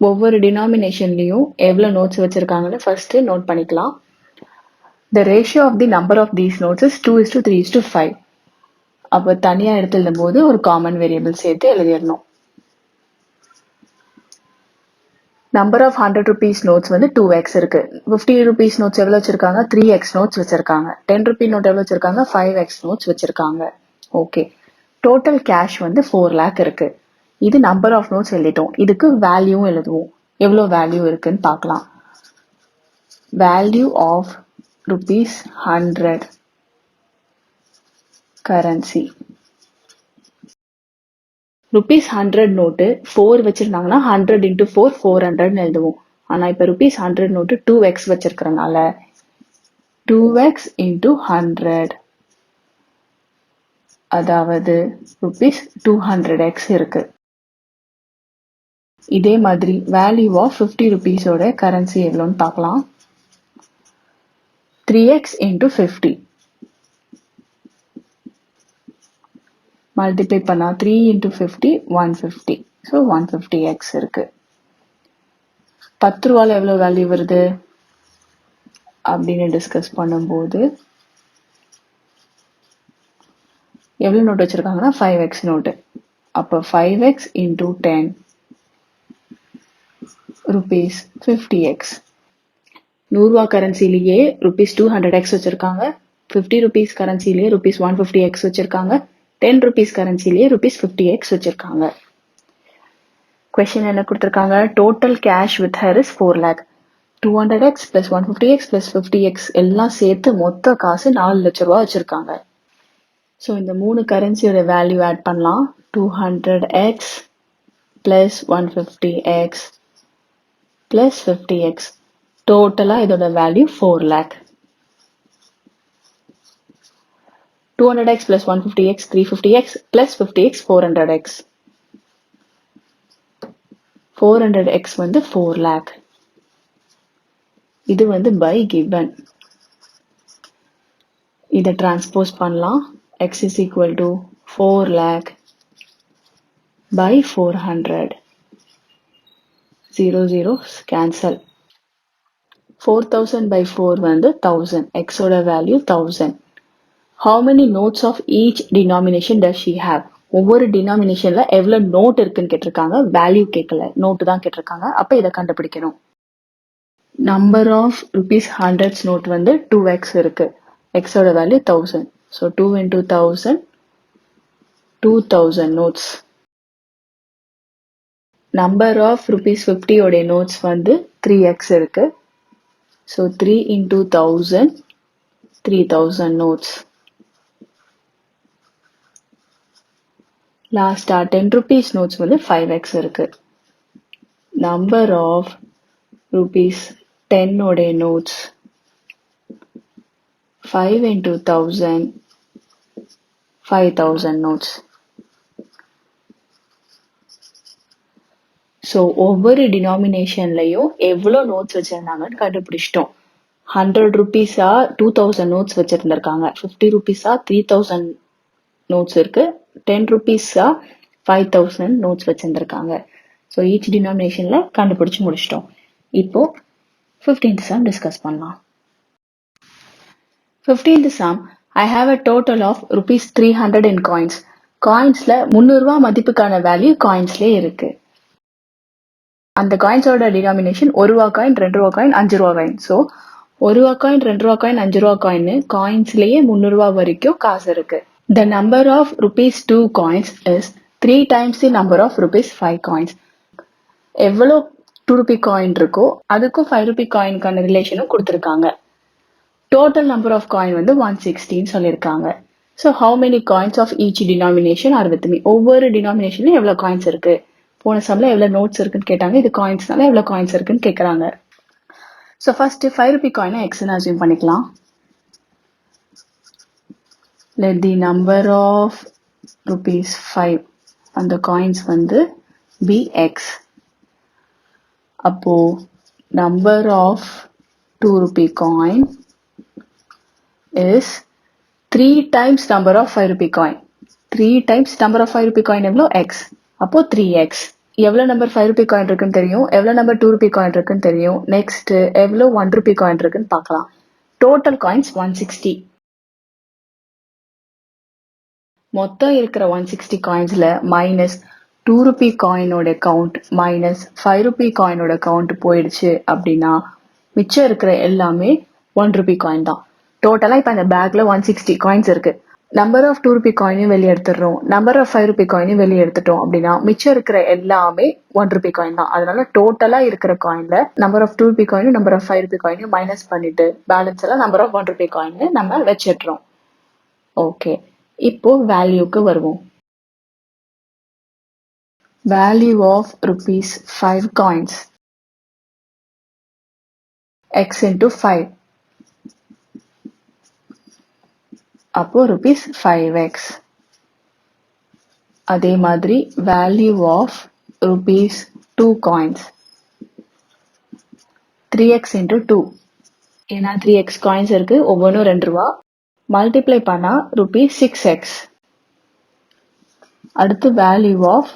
ஒவ்வொரு டினாமினேஷன்லையும் எவ்வளோ நோட்ஸ் வச்சிருக்காங்கன்னு ஃபர்ஸ்ட் நோட் பண்ணிக்கலாம். The ratio of the number of these notes is 2:3:5. அப்போ தனியாக எடுத்து எழுதும் போது ஒரு காமன் வேரியபிள் சேர்த்து எழுதிடணும். நம்பர் ஆஃப் 100 rupees நோட்ஸ் வந்து 2x இருக்கு. 50 rupees நோட்ஸ் எவ்வளோ வச்சிருக்காங்க? 3x நோட்ஸ் வச்சிருக்காங்க. 10 rupee நோட் எவ்வளோ வச்சிருக்காங்க? 5x நோட்ஸ் வச்சிருக்காங்க. ஓகே, டோட்டல் கேஷ் வந்து 4 lakh இருக்கு. இது நம்பர் ஆஃப் நோட்ஸ் எழுதிட்டோம். இதுக்கு வேல்யூவும் எழுதுவோம். எவ்வளோ வேல்யூ இருக்குன்னு பார்க்கலாம். Value of ₹100 currency. ₹100 நோட்டு 4 வச்சிருந்தாங்கன்னா 100 into 4 400 எழுதுவோம். ஆனா இப்ப ₹100 நோட்டு 2x வச்சிருக்கிறனால 2x into 100, அதாவது ₹200x இருக்கு. இதே மாதிரி வேல்யூ ஆஃப் 50 rupeesோட கரன்சி எவ்வளோன்னு பார்க்கலாம். 3x into 50 மல்டிப்ளை பண்ணா 3 into 50 150. ஸோ 150x இருக்கு. 10 ரூபால எவ்வளோ வேல்யூ வருது அப்படின்னு டிஸ்கஸ் பண்ணும்போது எவ்வளோ நோட் வச்சிருக்காங்கன்னா 5x நோட்டு. அப்போ 5x into 10 rupees 50x. 100 ரூபா கரன்சிலேயே ₹200x வச்சிருக்காங்க. 50 rupees கரன்சிலேயே ₹150x வச்சிருக்காங்க. 10 rupees கரன்சிலேயே ₹50x வச்சிருக்காங்க. கொஸ்டின் என்ன கொடுத்துருக்காங்க? Total cash with her is 4 lakh. 200x plus 150x plus 50x எல்லாம் சேர்த்து மொத்த காசு 4 லட்ச ரூபா வச்சிருக்காங்க. ஸோ இந்த 3 கரன்சியோட வேல்யூ ஆட் பண்ணலாம். 200x plus 150x plus 50x. டோட்டலா இதோட value 4 lakh. 200x plus 150x 350x plus 50x 400x. 400x வந்து 4 lakh. இது வந்து by given. இதை டிரான்ஸ்போஸ் பண்ணலாம். x is equal to 4 lakh by 400. 0 zeros cancel. 4000 by 4 வந்து 1000. x ஓட value 1000. how many notes of each denomination does she have? ஒவ்வொரு டினாமினேஷன்ல எவ்வளவு நோட் இருக்குன்னு கேட்டிருக்காங்க, வேல்யூ கேட்கல, நோட்டு தான் கேட்டிருக்காங்க. அப்ப இதை கண்டுபிடிக்கணும். Number of rupees hundreds note வந்து 2x இருக்கு. எக்ஸோட value 1000. So 2 into 1000, 2000 notes. Number of rupees 50 உடைய நோட்ஸ் வந்து 3x இருக்கு. So 3 into 1000, 3000 notes. லாஸ்டா 10 rupees நோட்ஸ் வந்து 5x இருக்கு. நம்பர் ஆஃப் ருபீஸ் 10 உடைய நோட்ஸ் 5 into 1000, 5000 நோட்ஸ். ஸோ ஒவ்வொரு டினாமினேஷன்லையும் எவ்வளோ நோட்ஸ் வச்சிருந்தாங்கன்னு கண்டுபிடிச்சிட்டோம். 100 rupees-ஆ 2000 நோட்ஸ் வச்சிருந்திருக்காங்க. 50 rupees-ஆ 3000 நோட்ஸ் இருக்கு. 10 rupees-ஆ 5000 நோட்ஸ் வச்சிருந்திருக்காங்க. ஸோ ஈச் டினாமினேஷன்ல கண்டுபிடிச்சு முடிச்சிட்டோம். இப்போ 15th sum டிஸ்கஸ் பண்ணலாம். 15th sum, I have a total of rupees 300 in coins. காயின்ஸ்ல 300 ரூபாய் மதிப்புக்கான வேல்யூ காயின்ஸ்லயே இருக்கு. அந்த காயின்ஸோட டினாமினேஷன் 1 ரூபா காயின், 2 ரூபா காயின், 5 ரூபா காயின். ஸோ 1 ரூபா காயின், 2 ரூபா காயின், 5 ரூபா காயின் காயின்ஸ்லயே 300 ரூபா வரைக்கும் காசு இருக்கு. The number of rupees 2 coins is 3 times the number of rupees 5 coins. எவ்வளோ 2 rupee காயின் இருக்கோ அதுக்கும் 5 rupee காயினுக்கான ரிலேஷனும் கொடுத்துருக்காங்க. டோட்டல் நம்பர் ஆஃப் காயின் வந்து 160 சொல்லியிருக்காங்க. So how many coins of each denomination are with me? ஒவ்வொரு டினாமினேஷன்லையும் எவ்வளோ காயின்ஸ் இருக்கு? போன சம்ல எவ்வளோ நோட்ஸ் இருக்குன்னு கேட்டாங்க. இது காயின்ஸ்னால எவ்வளோ காயின்ஸ் இருக்குன்னு கேட்குறாங்க. ஸோ ஃபர்ஸ்ட் 5 rupee காயினை எக்ஸ்ன்னு அசியூம் பண்ணிக்கலாம். Let the number of rupees 5 அந்த காயின்ஸ் வந்து be x. அப்போ number of 2 rupee coin is 3 times number of 5 rupee coin. 3 times number of 5 rupee coin எவ்வளோ x. அப்போ 3x. எவ்வளோ நம்பர் 5 rupee coin இருக்குன்னு தெரியும், எவ்வளோ நம்பர் 2 rupee coin இருக்குன்னு தெரியும். நெக்ஸ்ட் எவ்வளோ 1 rupee coin இருக்குன்னு பார்க்கலாம். Total coins 160. மொத்தம் இருக்கிற 160 காயின்ஸ்ல மைனஸ் 2 rupee காயினோட கவுண்ட் மைனஸ் 5 rupee காயினோட கவுண்ட் போயிடுச்சு அப்படின்னா மிச்சம் இருக்கிற எல்லாமே 1 rupee காயின் தான். டோட்டலா இப்ப அந்த பேக்ல 160 காயின்ஸ் இருக்கு. நம்பர் ஆஃப் 2 rupee காயினையும் வெளியே எடுத்துடுறோம், நம்பர் ஆஃப் 5 rupee காயினையும் வெளியே எடுத்துட்டோம் அப்படின்னா மிச்சம் இருக்கிற எல்லாமே 1 rupee காயின் தான். அதனால டோட்டலா இருக்கிற காயின்ல நம்பர் ஆஃப் 2 rupee காயினும் நம்பர் ஆஃப் 5 rupee காயினையும் மைனஸ் பண்ணிட்டு பேலன்ஸ் எல்லாம் நம்பர் ஆஃப் 1 rupee காயின் நம்ம வச்சிடுறோம். ஓகே, இப்போ வேல்யூக்கு வருவோம். Value of rupees 5 coins. X into 5. அப்போ rupees 5x. அதே மாதிரி value of rupees 2 coins. 3x into 2. ஏன்னா 3x coins இருக்கு, ஒவ்வொன்றும் 2 ரூபா. மல்டிப்ளை பண்ணா rupees 6x. அடுத்து value of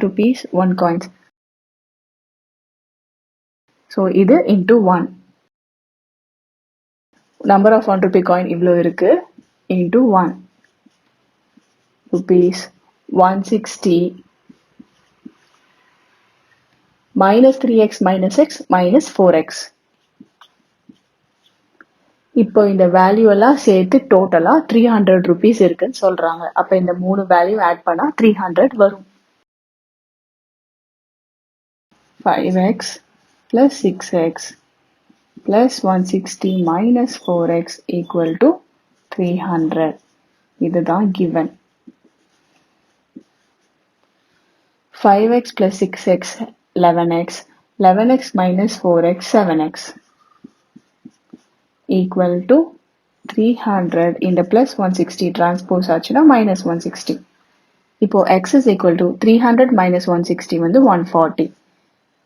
rupees 1 coins. So இது into 1. Number of 1 rupee coin இவ்வளோ இருக்கு, into 1. Rupees 160 minus 3x minus x minus 4x. இப்போ இந்த வேல்யூ எல்லாம் சேர்த்து டோட்டலா 300 rupees இருக்குன்னு சொல்றாங்க. அப்ப இந்த 3 வேல்யூ ஆட் பண்ணா 300 வரும். 5x plus 6x plus 160 minus 4x equal to 300. இதுதான் given. 5x plus 6x 11x, 11x minus 4x 7x equal to 300. இந்த plus 160 transpose ஆச்சுன்னா minus 160. இப்போ x is equal to 300 minus 160 வந்து 140.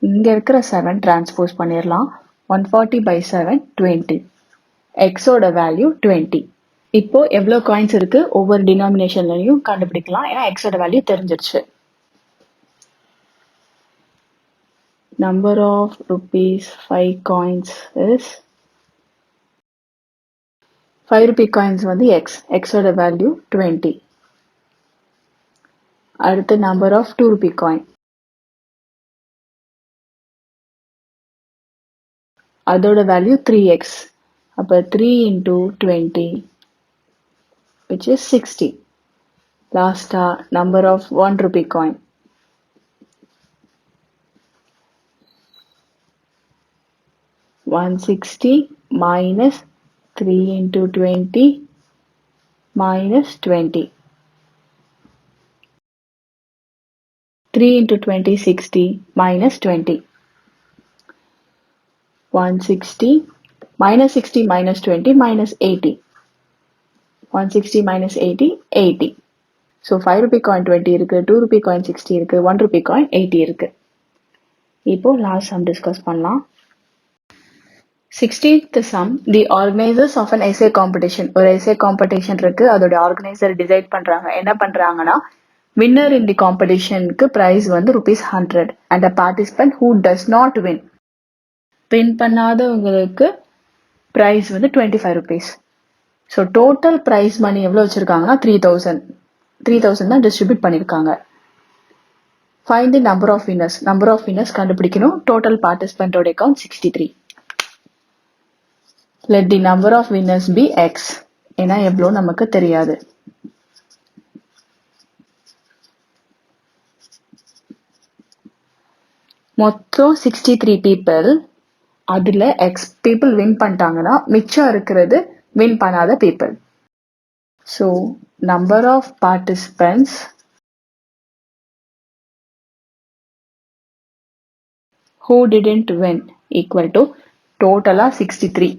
இங்க இருக்கிற 7 transpose பண்ணிடலாம். 140 by 7 20. x ஓட வேல்யூ 20. இப்போ எவ்வளோ காயின்ஸ் இருக்கு ஒவ்வொரு டினாமினேஷன்லையும் கண்டுபிடிக்கலாம், ஏன்னா x ஓட வேல்யூ தெரிஞ்சிருச்சு. Number of rupees 5 coins is 5 rupee coins வந்து எக்ஸோட வேல்யூ 20. அடுத்து நம்பர் ஆஃப் 2 rupee காயின், அதோட வேல்யூ 3x. அப்போ 3 into 20 which is 60. லாஸ்டா number of 1 rupee coin, $160 minus 3 into 20 minus 20. 3 into 20 60 minus 20. 160 minus 60 minus 20 minus 80. 160 minus 80 80. So 5 rupee coin 20 இருக்கு, 2 rupee coin 60 இருக்கு, 1 rupee coin 80 இருக்கு. இப்போ லாஸ்ட் சம் டிஸ்கஸ் பண்ணலாம். 16th sum, the organizers of an essay competition. ஒரு essay competition இருக்கு, அதோட ஆர்கனைசர் டிசைட் பண்றாங்க. என்ன பண்றாங்கன்னா, winner in the competitionக்கு prize வந்து ₹100 and a participant who does not win. win பண்ணாதவங்களுக்கு prize வந்து ₹25. ஸோ டோட்டல் prize மணி எவ்வளோ வச்சிருக்காங்கன்னா 3000 தான் டிஸ்ட்ரிபியூட் பண்ணியிருக்காங்க. Find the number of winners. Number of winners கண்டுபிடிக்கணும். Total participant ஓட count 63. Let the number of winners be x. ஏன்னா எவ்வளோ நமக்கு தெரியாது. மொத்தம் 63 people. அதுல x people win பண்ணிட்டாங்கன்னா மிச்சம் இருக்கிறது win பண்ணாத people. So number of participants who didn't win equal to டோட்டலா 63.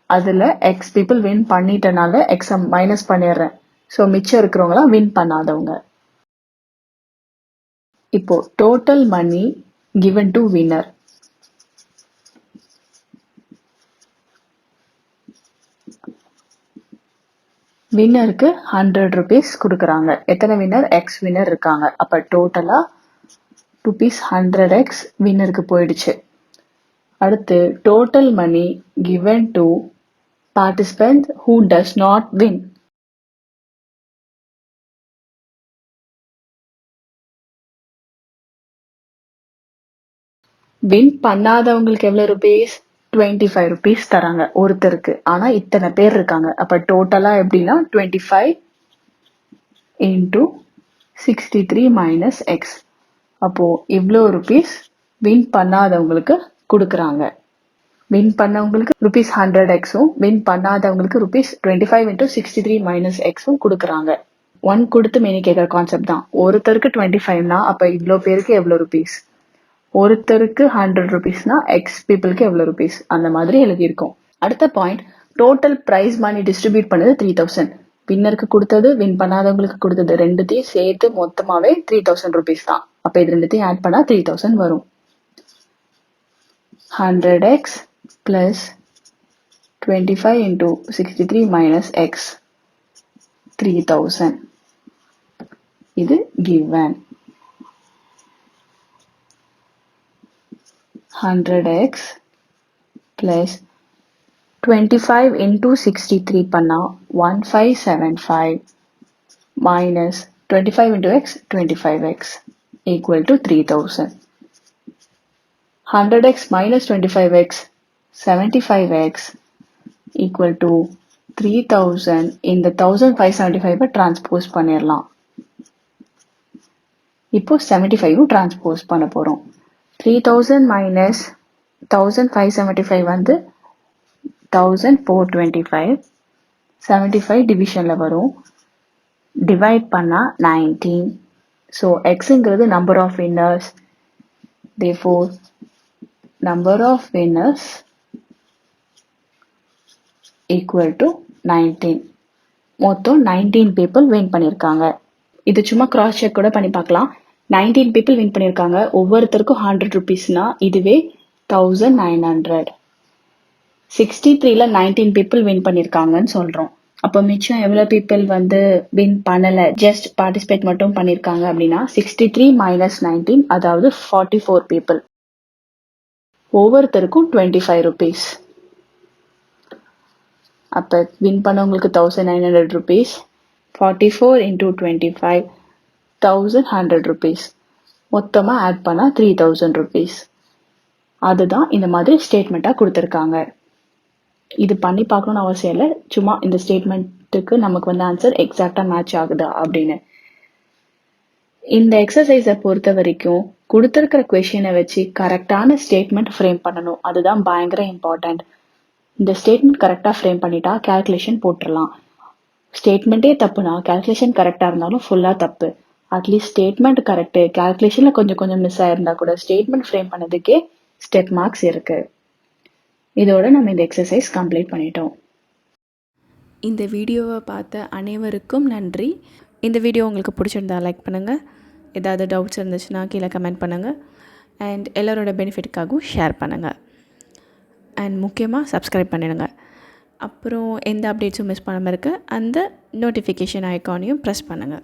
அதுல x people win பண்ணிட்டனால x மைனஸ் பண்ணிடுறேன். ஸோ மிச்சம் இருக்கிறவங்களாம் வின் பண்ணாதவங்க. இப்போ total money given to winner. வின்னருக்கு 100 rupees கொடுக்குறாங்க. எத்தனை வின்னர்? x வின்னர் இருக்காங்க. அப்ப டோட்டலா ₹100x வின்னருக்கு போயிடுச்சு. அடுத்து total money given to participant who does not win. Win பண்ணாதவங்களுக்கு எவ்வளவு ருபீஸ்? 25 rupees தராங்க ஒருத்தருக்கு. ஆனா இத்தனை பேர் இருக்காங்க. அப்ப டோட்டலா எப்படின்னா 25 into 63 minus x. அப்போ இவ்வளோ ருபீஸ் வின் பண்ணாதவங்களுக்கு கொடுக்குறாங்க. வின் பண்ணவங்களுக்கு ₹100xும் வின் பண்ணாதவங்களுக்கு ₹25 into 63 minus xும் கொடுக்குறாங்க. 1 கொடுத்து மெனி கேட்குற கான்செப்ட் தான். ஒருத்தருக்கு 25னா அப்ப இவ்வளோ பேருக்கு எவ்வளோ ருபீஸ்? ஒருத்தருக்கு 100 rupeesனா எக்ஸ் பீப்புளுக்கு எவ்வளோ ருபீஸ்? அந்த மாதிரி எழுதியிருக்கோம். அடுத்த point, total prize money distribute பண்ணது 3000. வின்னருக்கு கொடுத்தது வின் பண்ணாதவங்களுக்கு கொடுத்தது ரெண்டுத்தையும் சேர்த்து மொத்தமாவே 3000 rupees தான். அப்ப இது ரெண்டுத்தையும் ஆட் பண்ணா 3000 வரும். 100x plus 25 into 63 minus x 3000. இது given. 100x plus 25 into 63 பண்ணா 1575 minus 25 into x 25x equal to 3000. 100x minus 25x 75x equal to 3000. இந்த 1575 டிரான்ஸ்போஸ் பண்ணிடலாம். இப்போ 75 டிரான்ஸ்போஸ் பண்ண போறோம். 3000 minus 1575 வந்து 1425. 75 டிவிஷன்ல வரும். டிவைட் பண்ணா 19. ஸோ எக்ஸுங்கிறது number of winners. therefore number of winners equal to 19. மொத்தம் 19 people win பண்ணியிருக்காங்க. இது சும்மா கிராஸ் செக் கூட பண்ணி பார்க்கலாம். 19 people win பண்ணியிருக்காங்க. ஒவ்வொருத்தருக்கும் 100 rupeesனா இதுவே 1900. 63ல 19 people win பண்ணியிருக்காங்கன்னு சொல்றோம். அப்போ மிச்சம் எவ்வளவு people வந்து வின் பண்ணல, ஜஸ்ட் பார்ட்டிசிபேட் மட்டும் பண்ணியிருக்காங்க அப்படின்னா 63 minus 19, அதாவது 44 people. ஒவ்வொருத்தருக்கும் 25 rupees. அப்போ வின் பண்ணவங்களுக்கு 1900 ருபீஸ், 44 இன்டூ 25 1100 ருபீஸ், மொத்தமாக ஆட் பண்ணால் 3000 ருபீஸ். அதுதான் இந்த மாதிரி ஸ்டேட்மெண்ட்டாக கொடுத்துருக்காங்க. இது பண்ணி பார்க்கணுன்னு அவசியம் இல்லை, சும்மா இந்த ஸ்டேட்மெண்ட்டுக்கு நமக்கு வந்து ஆன்சர் எக்ஸாக்டாக மேட்ச் ஆகுதா அப்படின்னு. இந்த எக்ஸசைஸை பொறுத்த வரைக்கும் கொடுத்துருக்கிற கொஷினை வச்சு கரெக்டான ஸ்டேட்மெண்ட் ஃப்ரேம் பண்ணணும். அதுதான் பயங்கர இம்பார்ட்டண்ட். இந்த ஸ்டேட்மெண்ட் கரெக்டாக ஃப்ரேம் பண்ணிட்டா கேல்குலேஷன் போட்டுடலாம். ஸ்டேட்மெண்ட்டே தப்புனா கேல்குலேஷன் கரெக்டாக இருந்தாலும் ஃபுல்லாக தப்பு. அட்லீஸ்ட் ஸ்டேட்மெண்ட் கரெக்டு, கேல்குலேஷனில் கொஞ்சம் மிஸ் ஆயிருந்தா கூட ஸ்டேட்மெண்ட் ஃப்ரேம் பண்ணதுக்கே ஸ்டெப் மார்க்ஸ் இருக்கு. இதோட நம்ம இந்த எக்ஸசைஸ் கம்ப்ளீட் பண்ணிட்டோம். இந்த வீடியோவை பார்த்த அனைவருக்கும் நன்றி. இந்த வீடியோ உங்களுக்கு பிடிச்சிருந்தா லைக் பண்ணுங்கள். ஏதாவது டவுட்ஸ் இருந்துச்சுன்னா கீழே கமெண்ட் பண்ணுங்கள். அண்ட் எல்லோரோட பெனிஃபிட்டுக்காகவும் ஷேர் பண்ணுங்கள். அண்ட் முக்கியமாக சப்ஸ்கிரைப் பண்ணிடுங்க. அப்புறம் எந்த அப்டேட்ஸும் மிஸ் பண்ணாமல் இருக்க அந்த நோட்டிஃபிகேஷன் ஐக்கானையும் ப்ரெஸ் பண்ணுங்கள்.